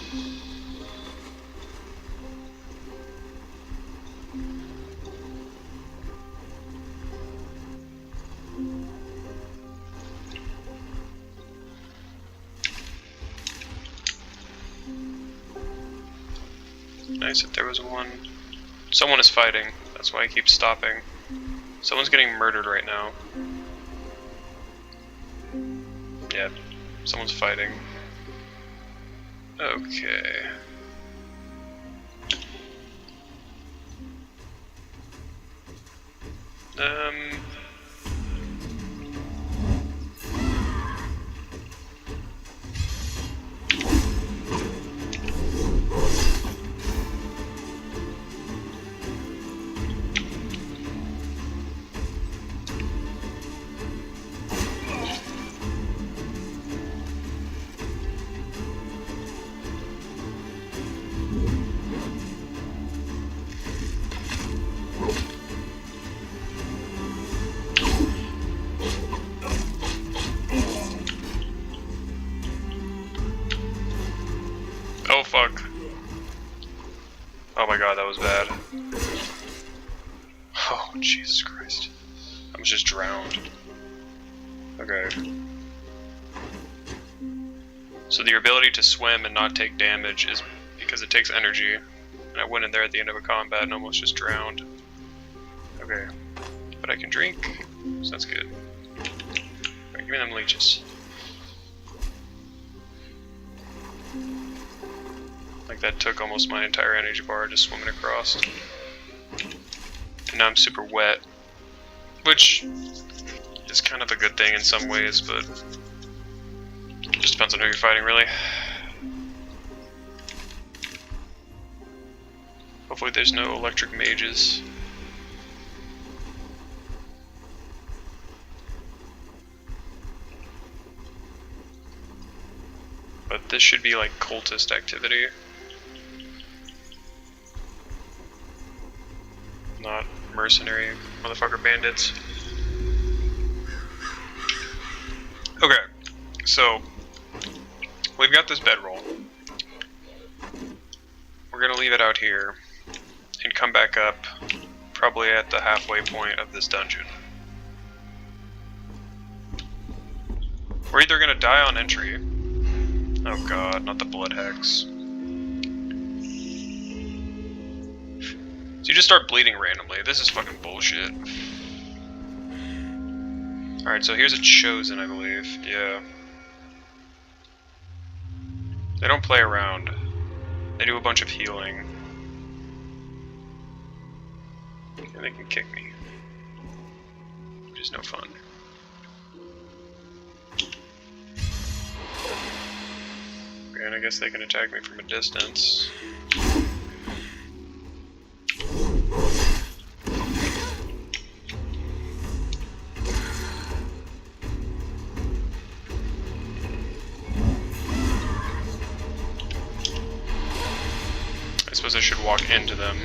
Nice that there was one. Someone is fighting. That's why I keep stopping. Someone's getting murdered right now. Yeah, someone's fighting. Okay. Oh fuck. Oh my god, that was bad. Oh, Jesus Christ. I was just drowned. Okay. So the ability to swim and not take damage is because it takes energy. And I went in there at the end of a combat and almost just drowned. Okay. But I can drink, so that's good. Alright, give me them leeches. Like that took almost my entire energy bar just swimming across. And now I'm super wet. Which is kind of a good thing in some ways, but it just depends on who you're fighting, really. Hopefully there's no electric mages. But this should be like cultist activity. Not mercenary motherfucker bandits. Okay, so we've got this bedroll. We're gonna leave it out here and come back up probably at the halfway point of this dungeon. We're either gonna die on entry. Oh god, not the blood hex. So you just start bleeding randomly. This is fucking bullshit. Alright, so here's a chosen, I believe. Yeah. They don't play around. They do a bunch of healing. And they can kick me. Which is no fun. Okay, and I guess they can attack me from a distance. I suppose I should walk into them.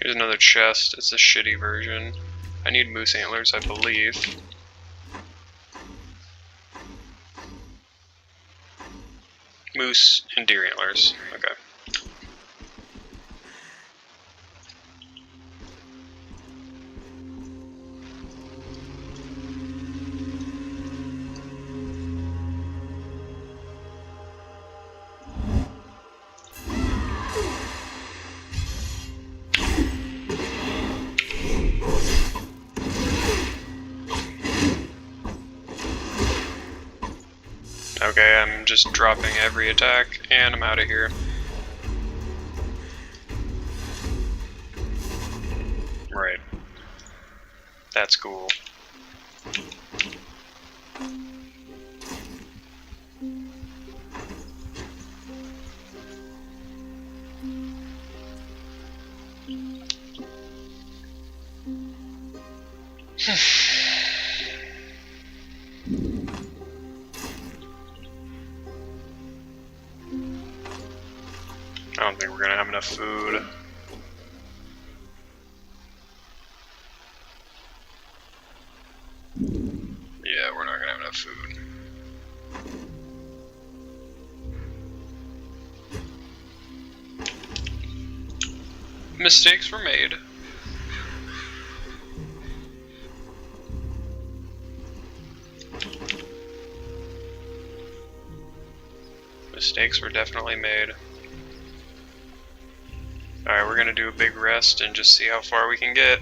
Here's another chest. It's a shitty version. I need moose antlers, I believe. Moose and deer antlers. Okay. Okay, I'm just dropping every attack, and I'm out of here. Right. That's cool. I don't think we're gonna have enough food. Yeah, we're not gonna have enough food. Mistakes were made. Mistakes were definitely made. Alright, we're gonna do a big rest and just see how far we can get.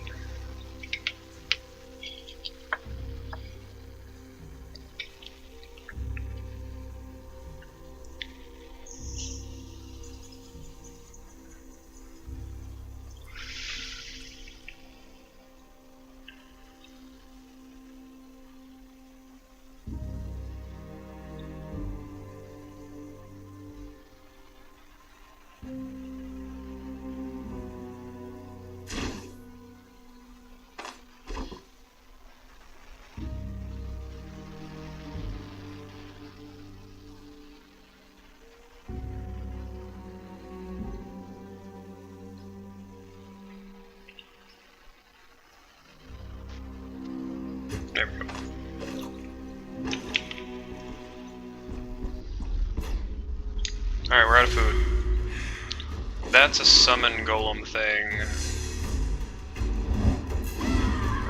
There we go. Alright, we're out of food. That's a summon golem thing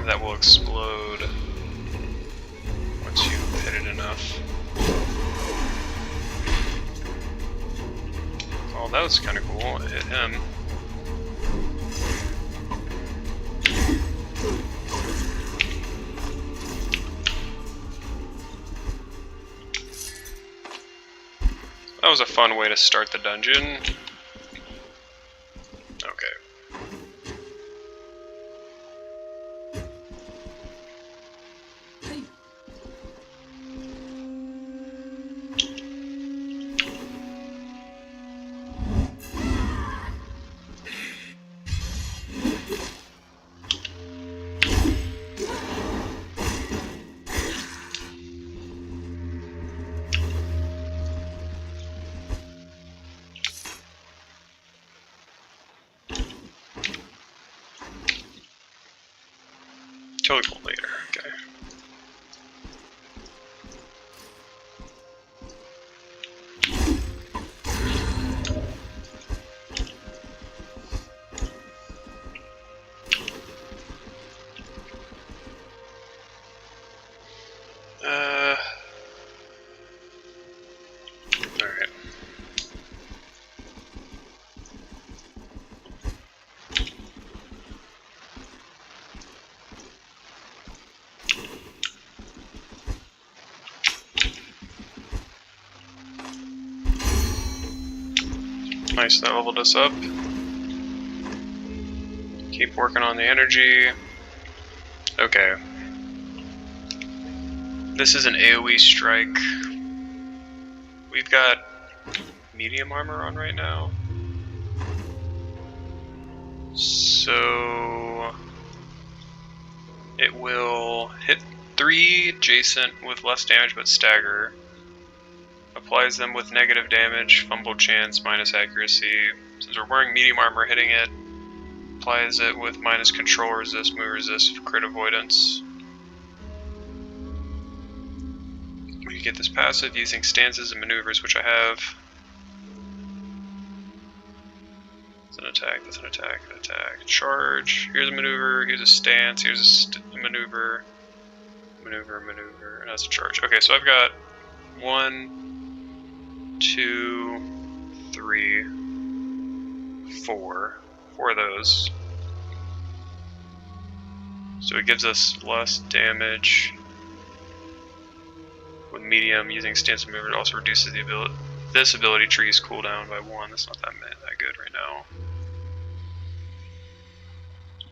that will explode once you hit it enough. Oh, that was kind of cool. It hit him. That was a fun way to start the dungeon. Okay. Total later, okay. Alright. Nice, that leveled us up. Keep working on the energy. Okay. This is an AoE strike. We've got medium armor on right now. So it will hit 3 adjacent with less damage but stagger. Applies them with negative damage, fumble chance, minus accuracy. Since we're wearing medium armor, hitting it applies it with minus control resist, move resist, crit avoidance. We can get this passive using stances and maneuvers, which I have. That's an attack, that's an attack, an attack. Charge. Here's a maneuver, here's a stance, here's a maneuver. Maneuver, maneuver, and that's a charge. Okay, so I've got 1, 2, 3, 4. 4 of those. So it gives us less damage with medium using stance and movement also reduces the ability. This ability tree's cooldown by 1. That's not that good right now.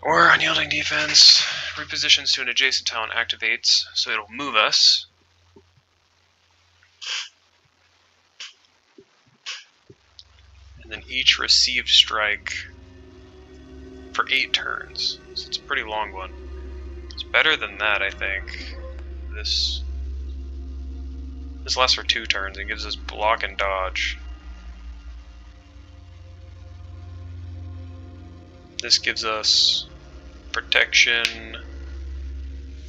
Or unyielding defense repositions to an adjacent tile and activates, so it'll move us. And then each received strike for 8 turns. So it's a pretty long one. It's better than that, I think. This lasts for 2 turns and gives us block and dodge. This gives us protection,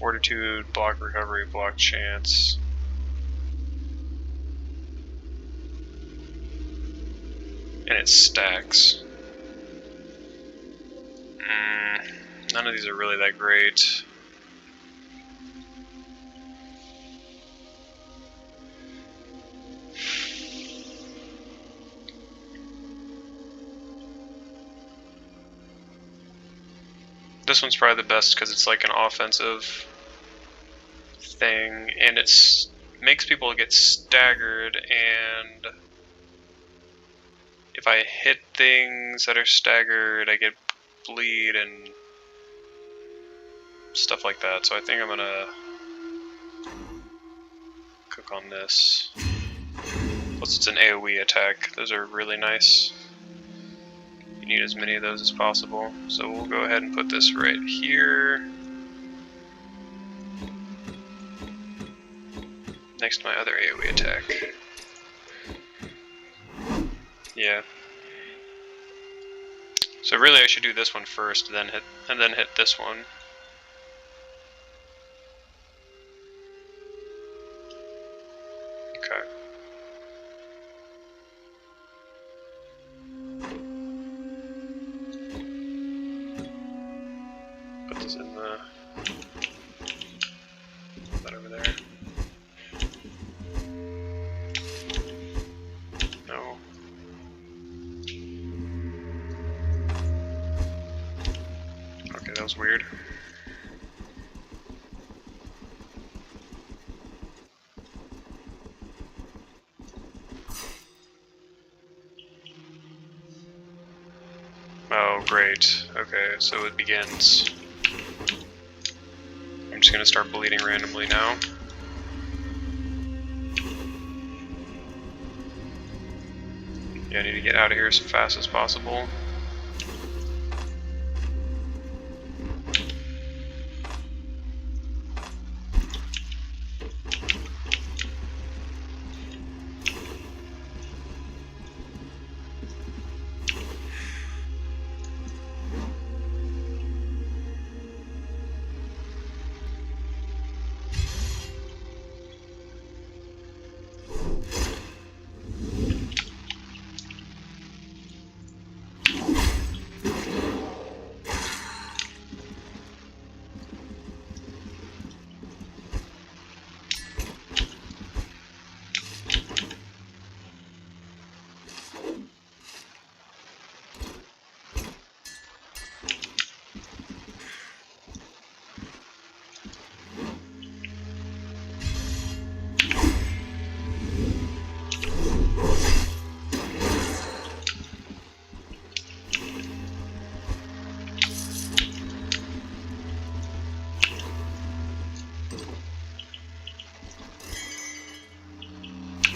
fortitude, block recovery, block chance. And it stacks. None of these are really that great. This one's probably the best because it's like an offensive thing, and it makes people get staggered, and if I hit things that are staggered, I get bleed and stuff like that. So I think I'm gonna cook on this. Plus it's an AoE attack. Those are really nice. You need as many of those as possible. So we'll go ahead and put this right here. Next to my other AoE attack. Yeah. So really I should do this one first, and then hit this one. Okay. Put this in the... that over there. No. Okay, that was weird. Oh, great. Okay, so it begins. I'm just gonna start bleeding randomly now. Yeah, I need to get out of here as fast as possible.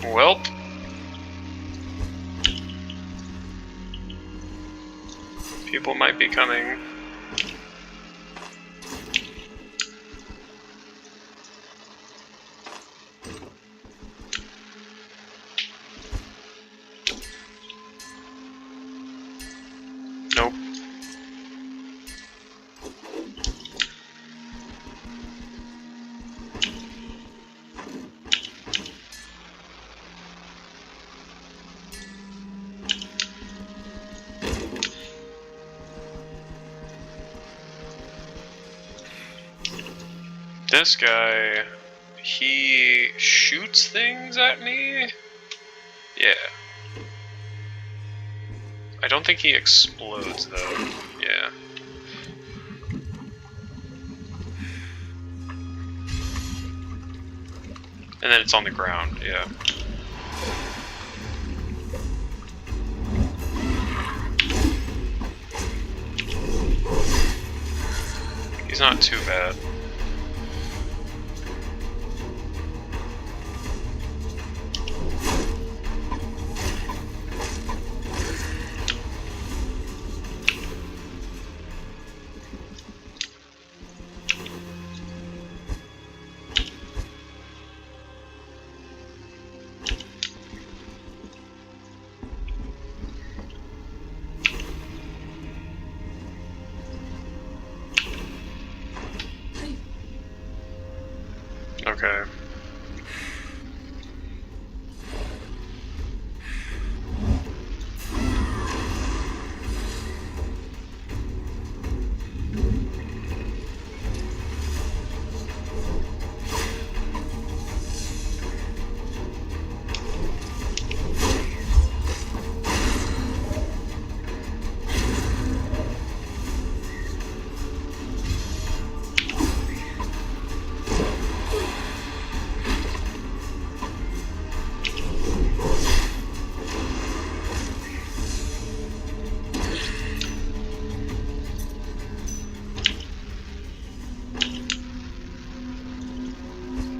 Welp. People might be coming. Nope. This guy, he shoots things at me? Yeah. I don't think he explodes though. Yeah. And then it's on the ground, yeah. He's not too bad. Okay.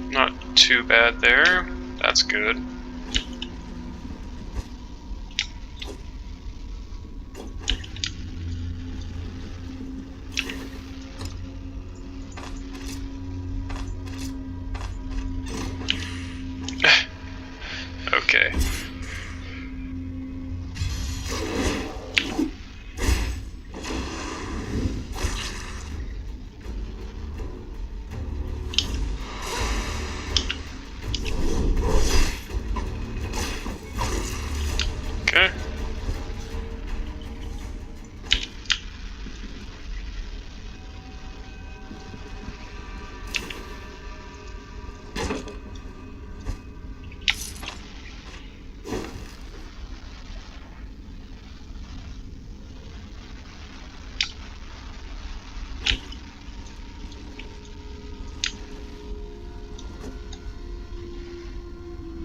Not too bad there. That's good. Okay. Okay.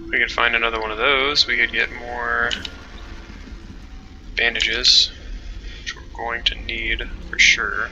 We could find another one of those, we could get more bandages, which we're going to need for sure.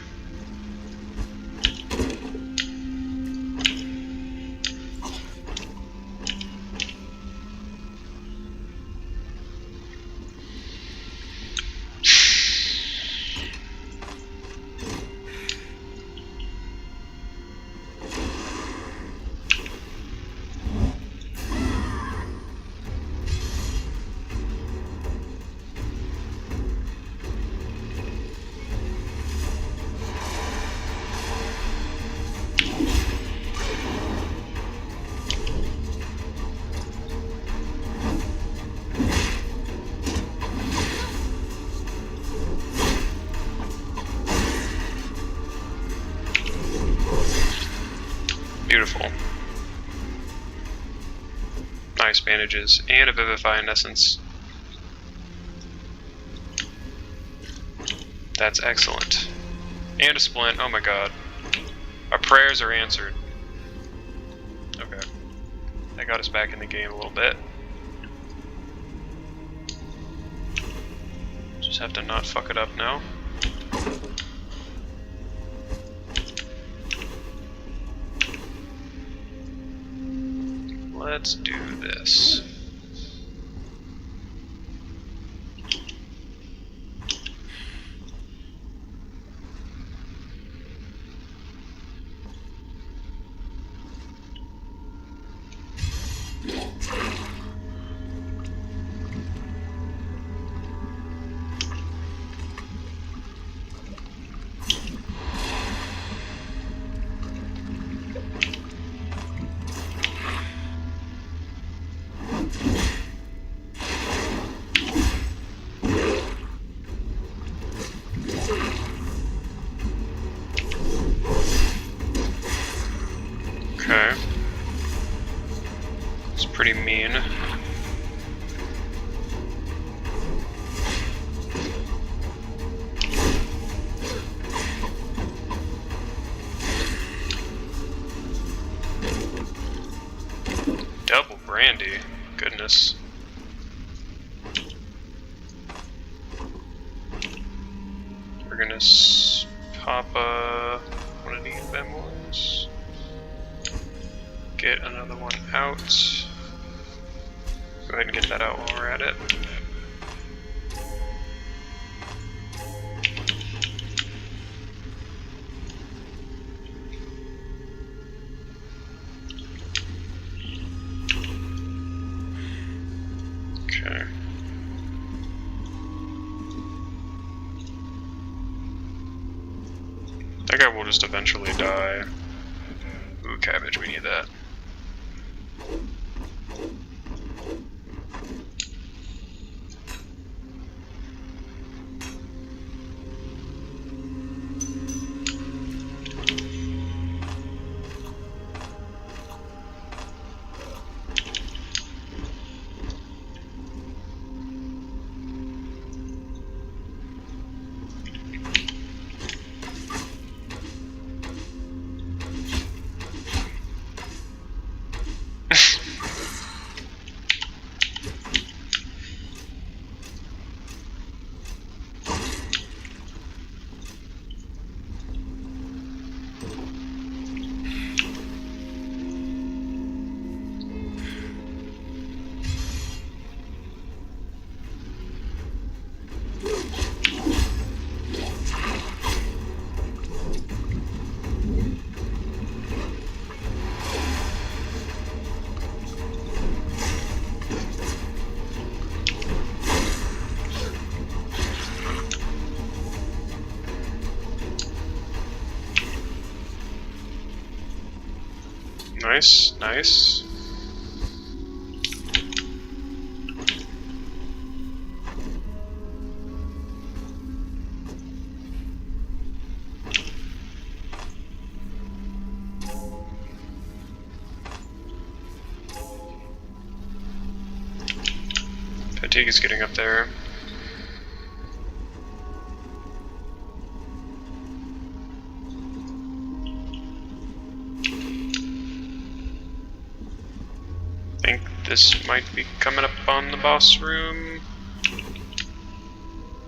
Beautiful. Nice bandages and a vivifying essence. That's excellent. And a splint. Oh my god. Our prayers are answered. Okay. That got us back in the game a little bit. Just have to not fuck it up now. Let's do this. Okay. It's pretty mean. candy. Goodness. We're gonna pop one of these them ones. Get another one out. Go ahead and get that out while we're at it. Okay. That guy will just eventually die. Ooh, cabbage, we need that. Nice, nice. Fatigue is getting up there. This might be coming up on the boss room.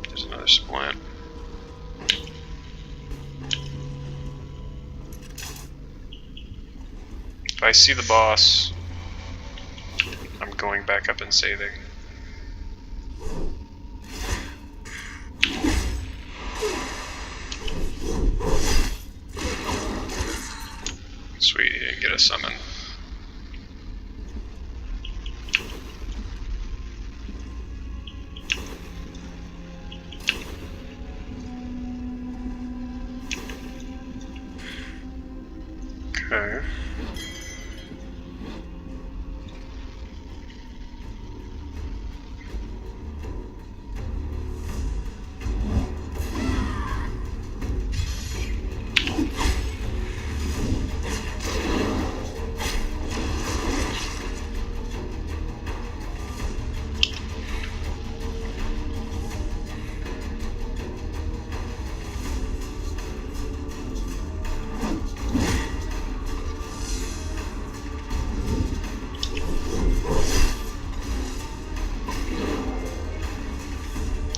There's another splint. If I see the boss, I'm going back up and saving. Sweet, he didn't get a summon. Okay.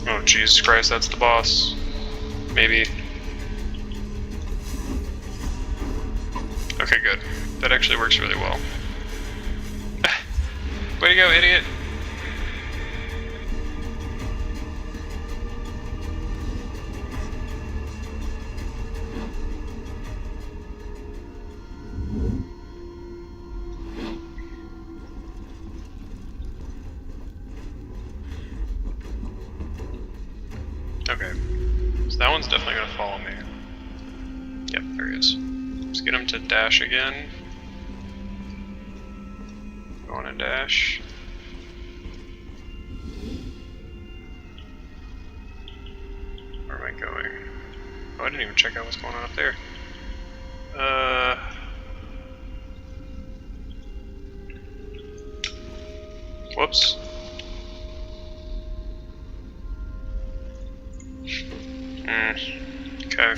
Oh, Jesus Christ, that's the boss. Maybe. Okay, good. That actually works really well. Way to go, idiot! Okay, so that one's definitely gonna follow me. Yep, there he is. Let's get him to dash again. Go on and dash. Where am I going? Oh, I didn't even check out what's going on up there. Whoops. Okay.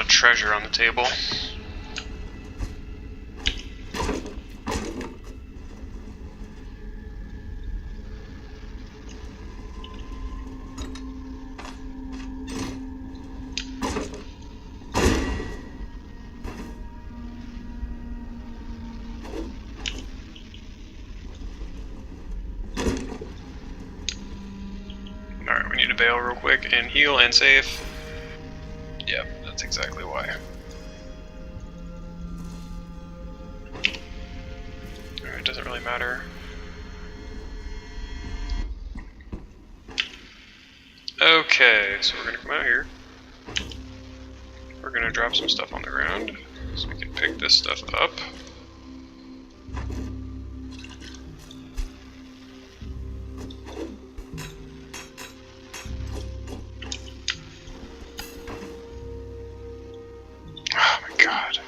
treasure on the table. Alright, we need to bail real quick and heal and save. Yep, that's exactly why. Alright, doesn't really matter. Okay, so we're gonna come out here. We're gonna drop some stuff on the ground so we can pick this stuff up. Oh my god.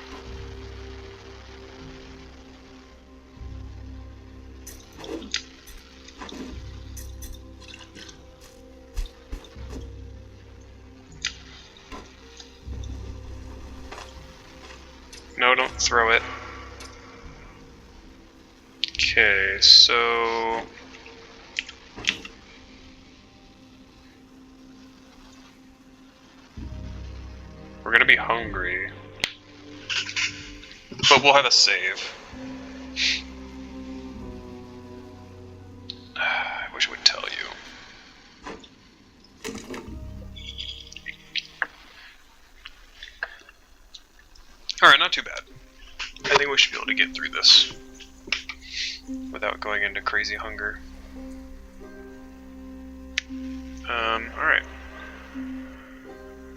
No, don't throw it. Okay, so... we're gonna be hungry. But we'll have a save. I wish I would tell you. Alright, not too bad. I think we should be able to get through this without going into crazy hunger. Alright.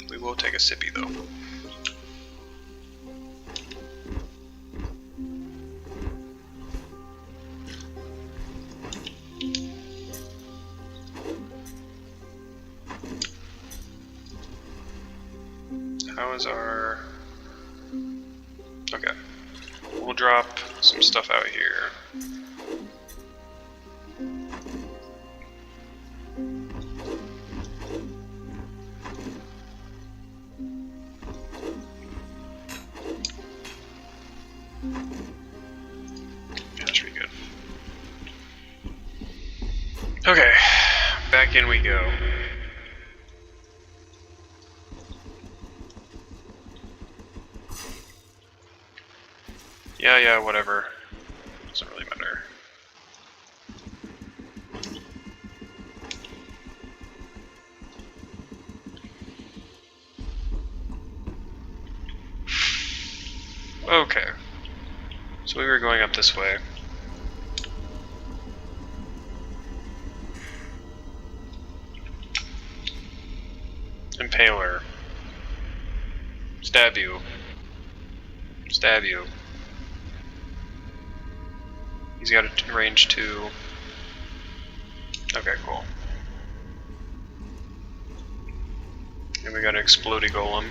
We will take a sippy though. How is our... okay. We'll drop some stuff out here. Yeah, that should be good. Okay, back in we go. Yeah, whatever. Doesn't really matter. Okay. So we were going up this way. Impaler. Stab you. Stab you. He's got a range 2. Okay, cool. And we got an explodey golem.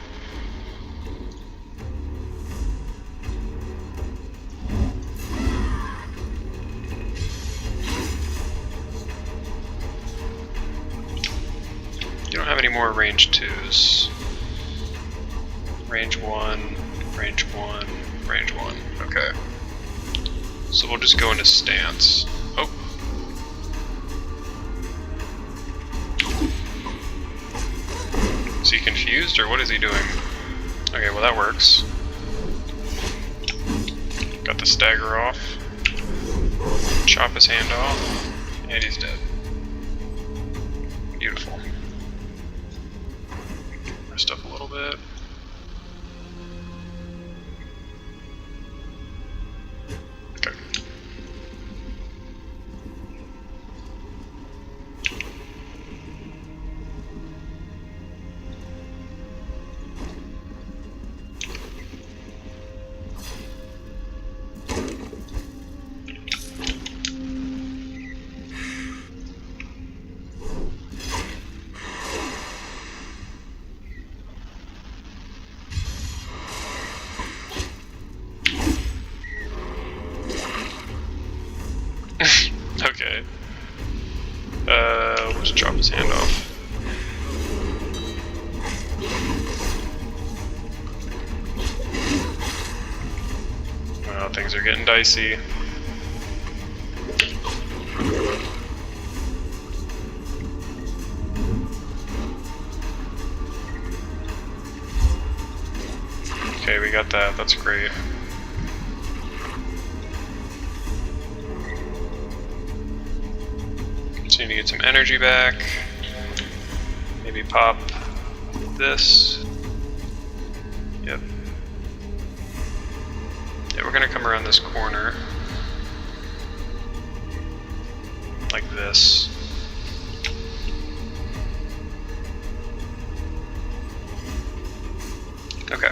You don't have any more range 2s. Range 1, range 1, range 1. Okay. So we'll just go into stance. Oh. Is he confused or what is he doing? Okay, well that works. Got the stagger off. Chop his hand off. And he's dead. Beautiful. Rest up a little bit. Okay. We'll just chop his hand off. Oh, things are getting dicey. Okay, we got that. That's great. Continue to get some energy back. Maybe pop this. Yep. Yeah, we're gonna come around this corner. Like this. Okay.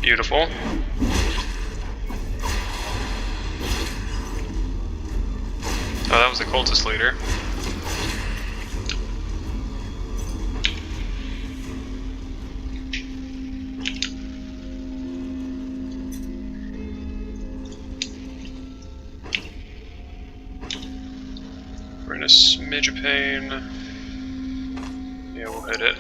Beautiful. Oh, that was the cultist leader. We're in a smidge of pain. Yeah, we'll hit it.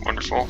Wonderful.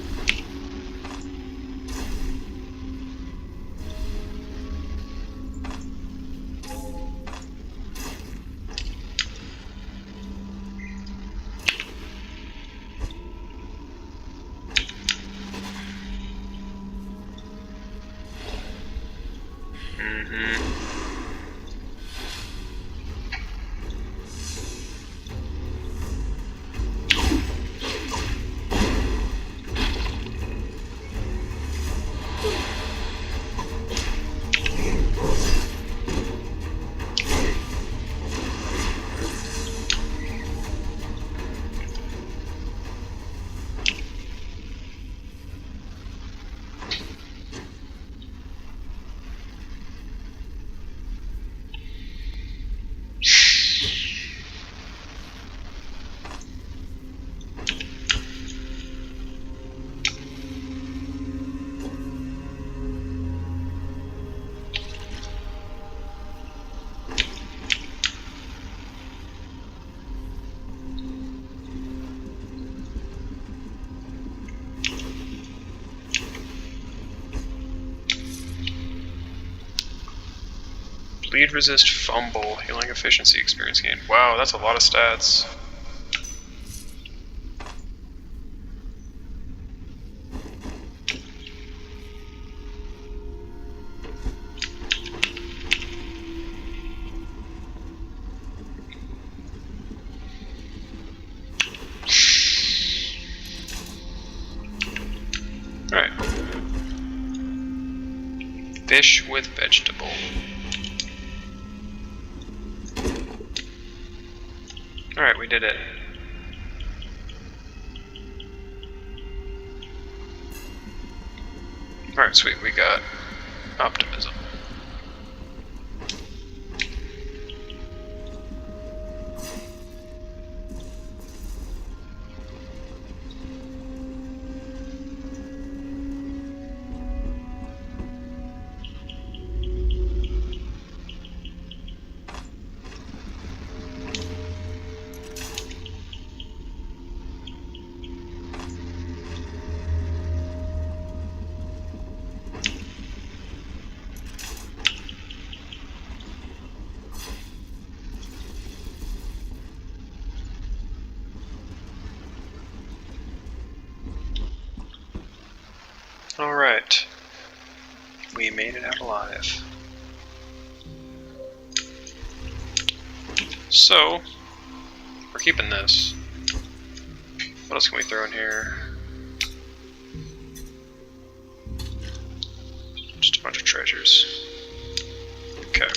Bleed, resist, fumble, healing efficiency, experience gain. Wow, that's a lot of stats. Alright. Fish with vegetable. Alright, we did it. Alright, sweet, we got optimism. Alright. We made it out alive. So, we're keeping this. What else can we throw in here? Just a bunch of treasures. Okay.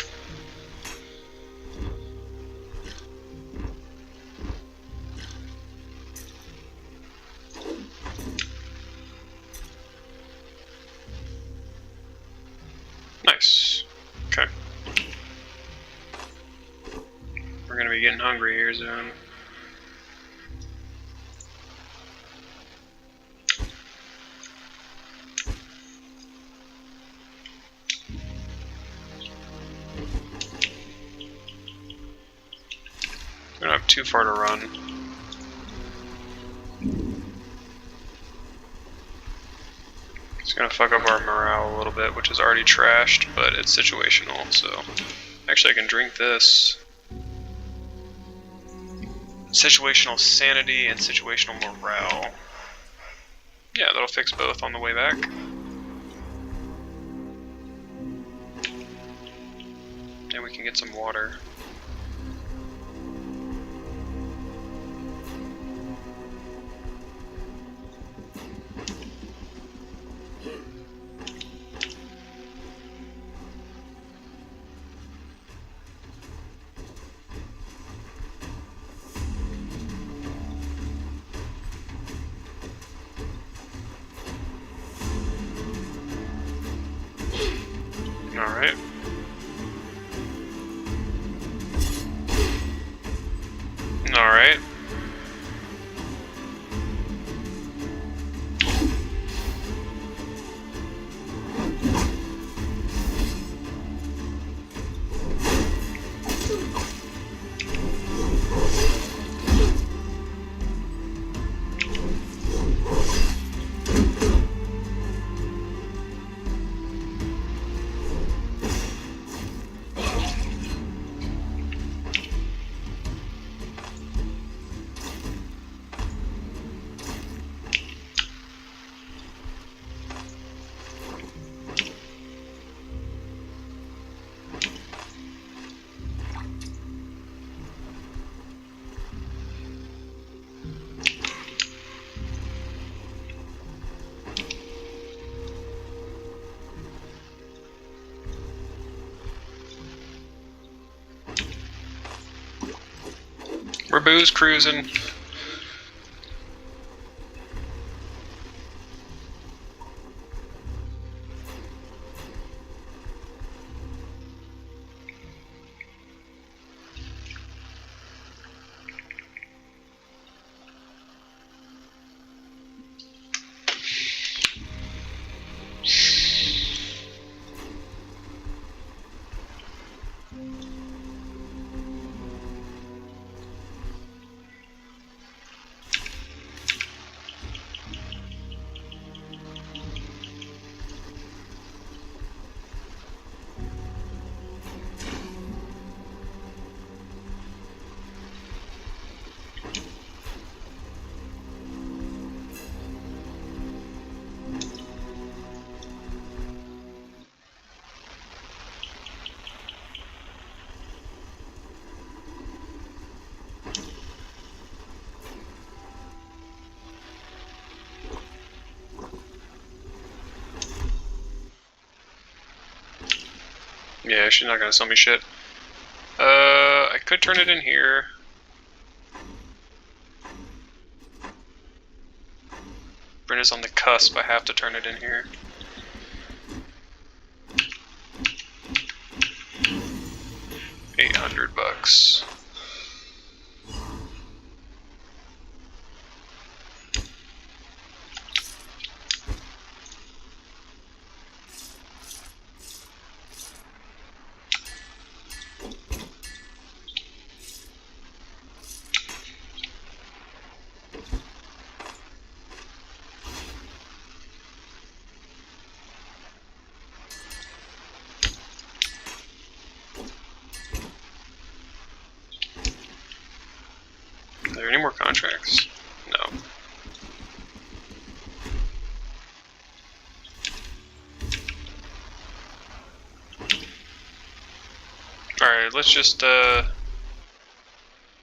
be getting hungry here soon. We don't have too far to run. It's gonna fuck up our morale a little bit, which is already trashed, but it's situational, so... Actually, I can drink this. Situational sanity and situational morale. Yeah, that'll fix both on the way back. And we can get some water. Alright. Alright. We're booze cruising. Yeah, she's not gonna sell me shit. I could turn it in here. Brenna's on the cusp, I have to turn it in here. $800. Are there any more contracts? No. Alright, let's just, I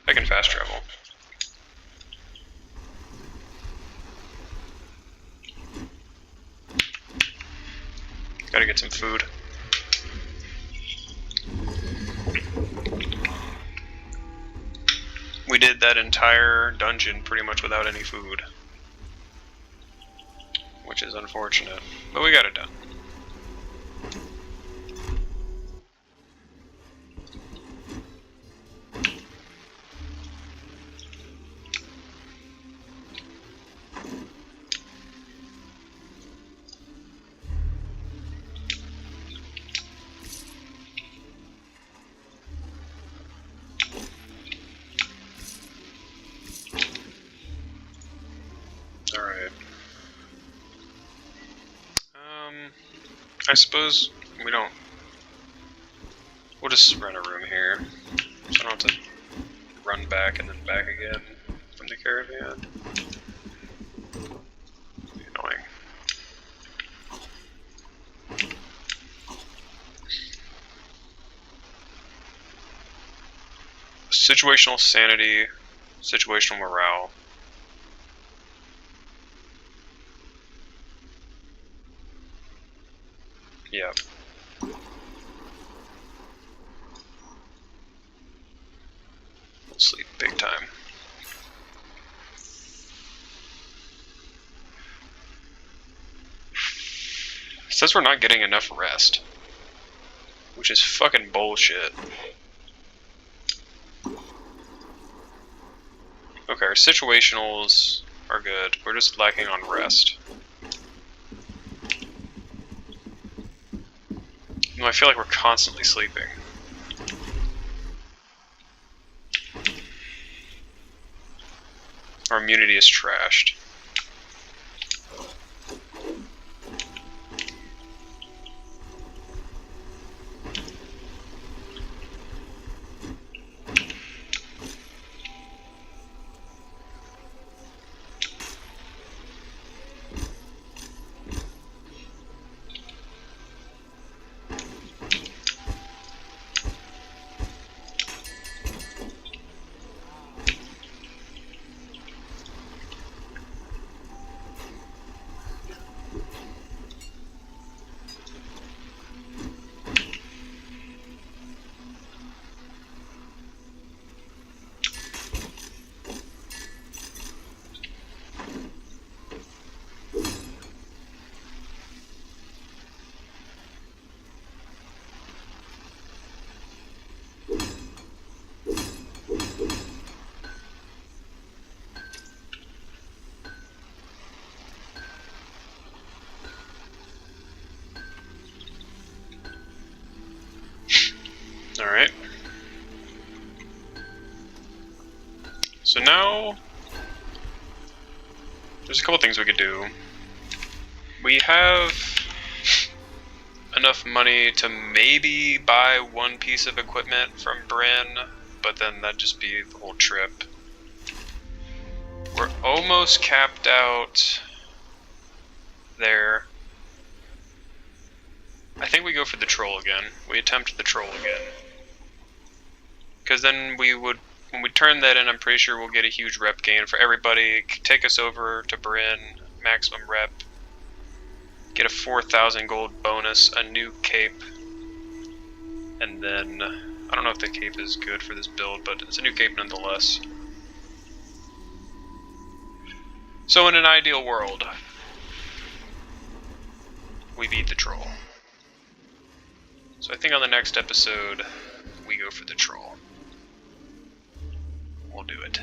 can fast travel. Gotta get some food. We did that entire dungeon pretty much without any food, which is unfortunate, but we got it done. I suppose we don't... We'll just rent a room here, so I don't have to run back and then back again from the caravan. Annoying. Situational sanity, situational morale. Yep. Sleep big time. It says we're not getting enough rest, which is fucking bullshit. Okay, our situationals are good. We're just lacking on rest. You know, I feel like we're constantly sleeping. Our immunity is trashed. Alright. So now, there's a couple things we could do. We have enough money to maybe buy one piece of equipment from Bryn, but then that'd just be the whole trip. We're almost capped out there. I think we go for the troll again. We attempt the troll again. Because then we would, when we turn that in, I'm pretty sure we'll get a huge rep gain for everybody. Take us over to Bryn, maximum rep. Get a 4,000 gold bonus, a new cape. And then, I don't know if the cape is good for this build, but it's a new cape nonetheless. So in an ideal world, we beat the troll. So I think on the next episode, we go for the troll. We'll do it.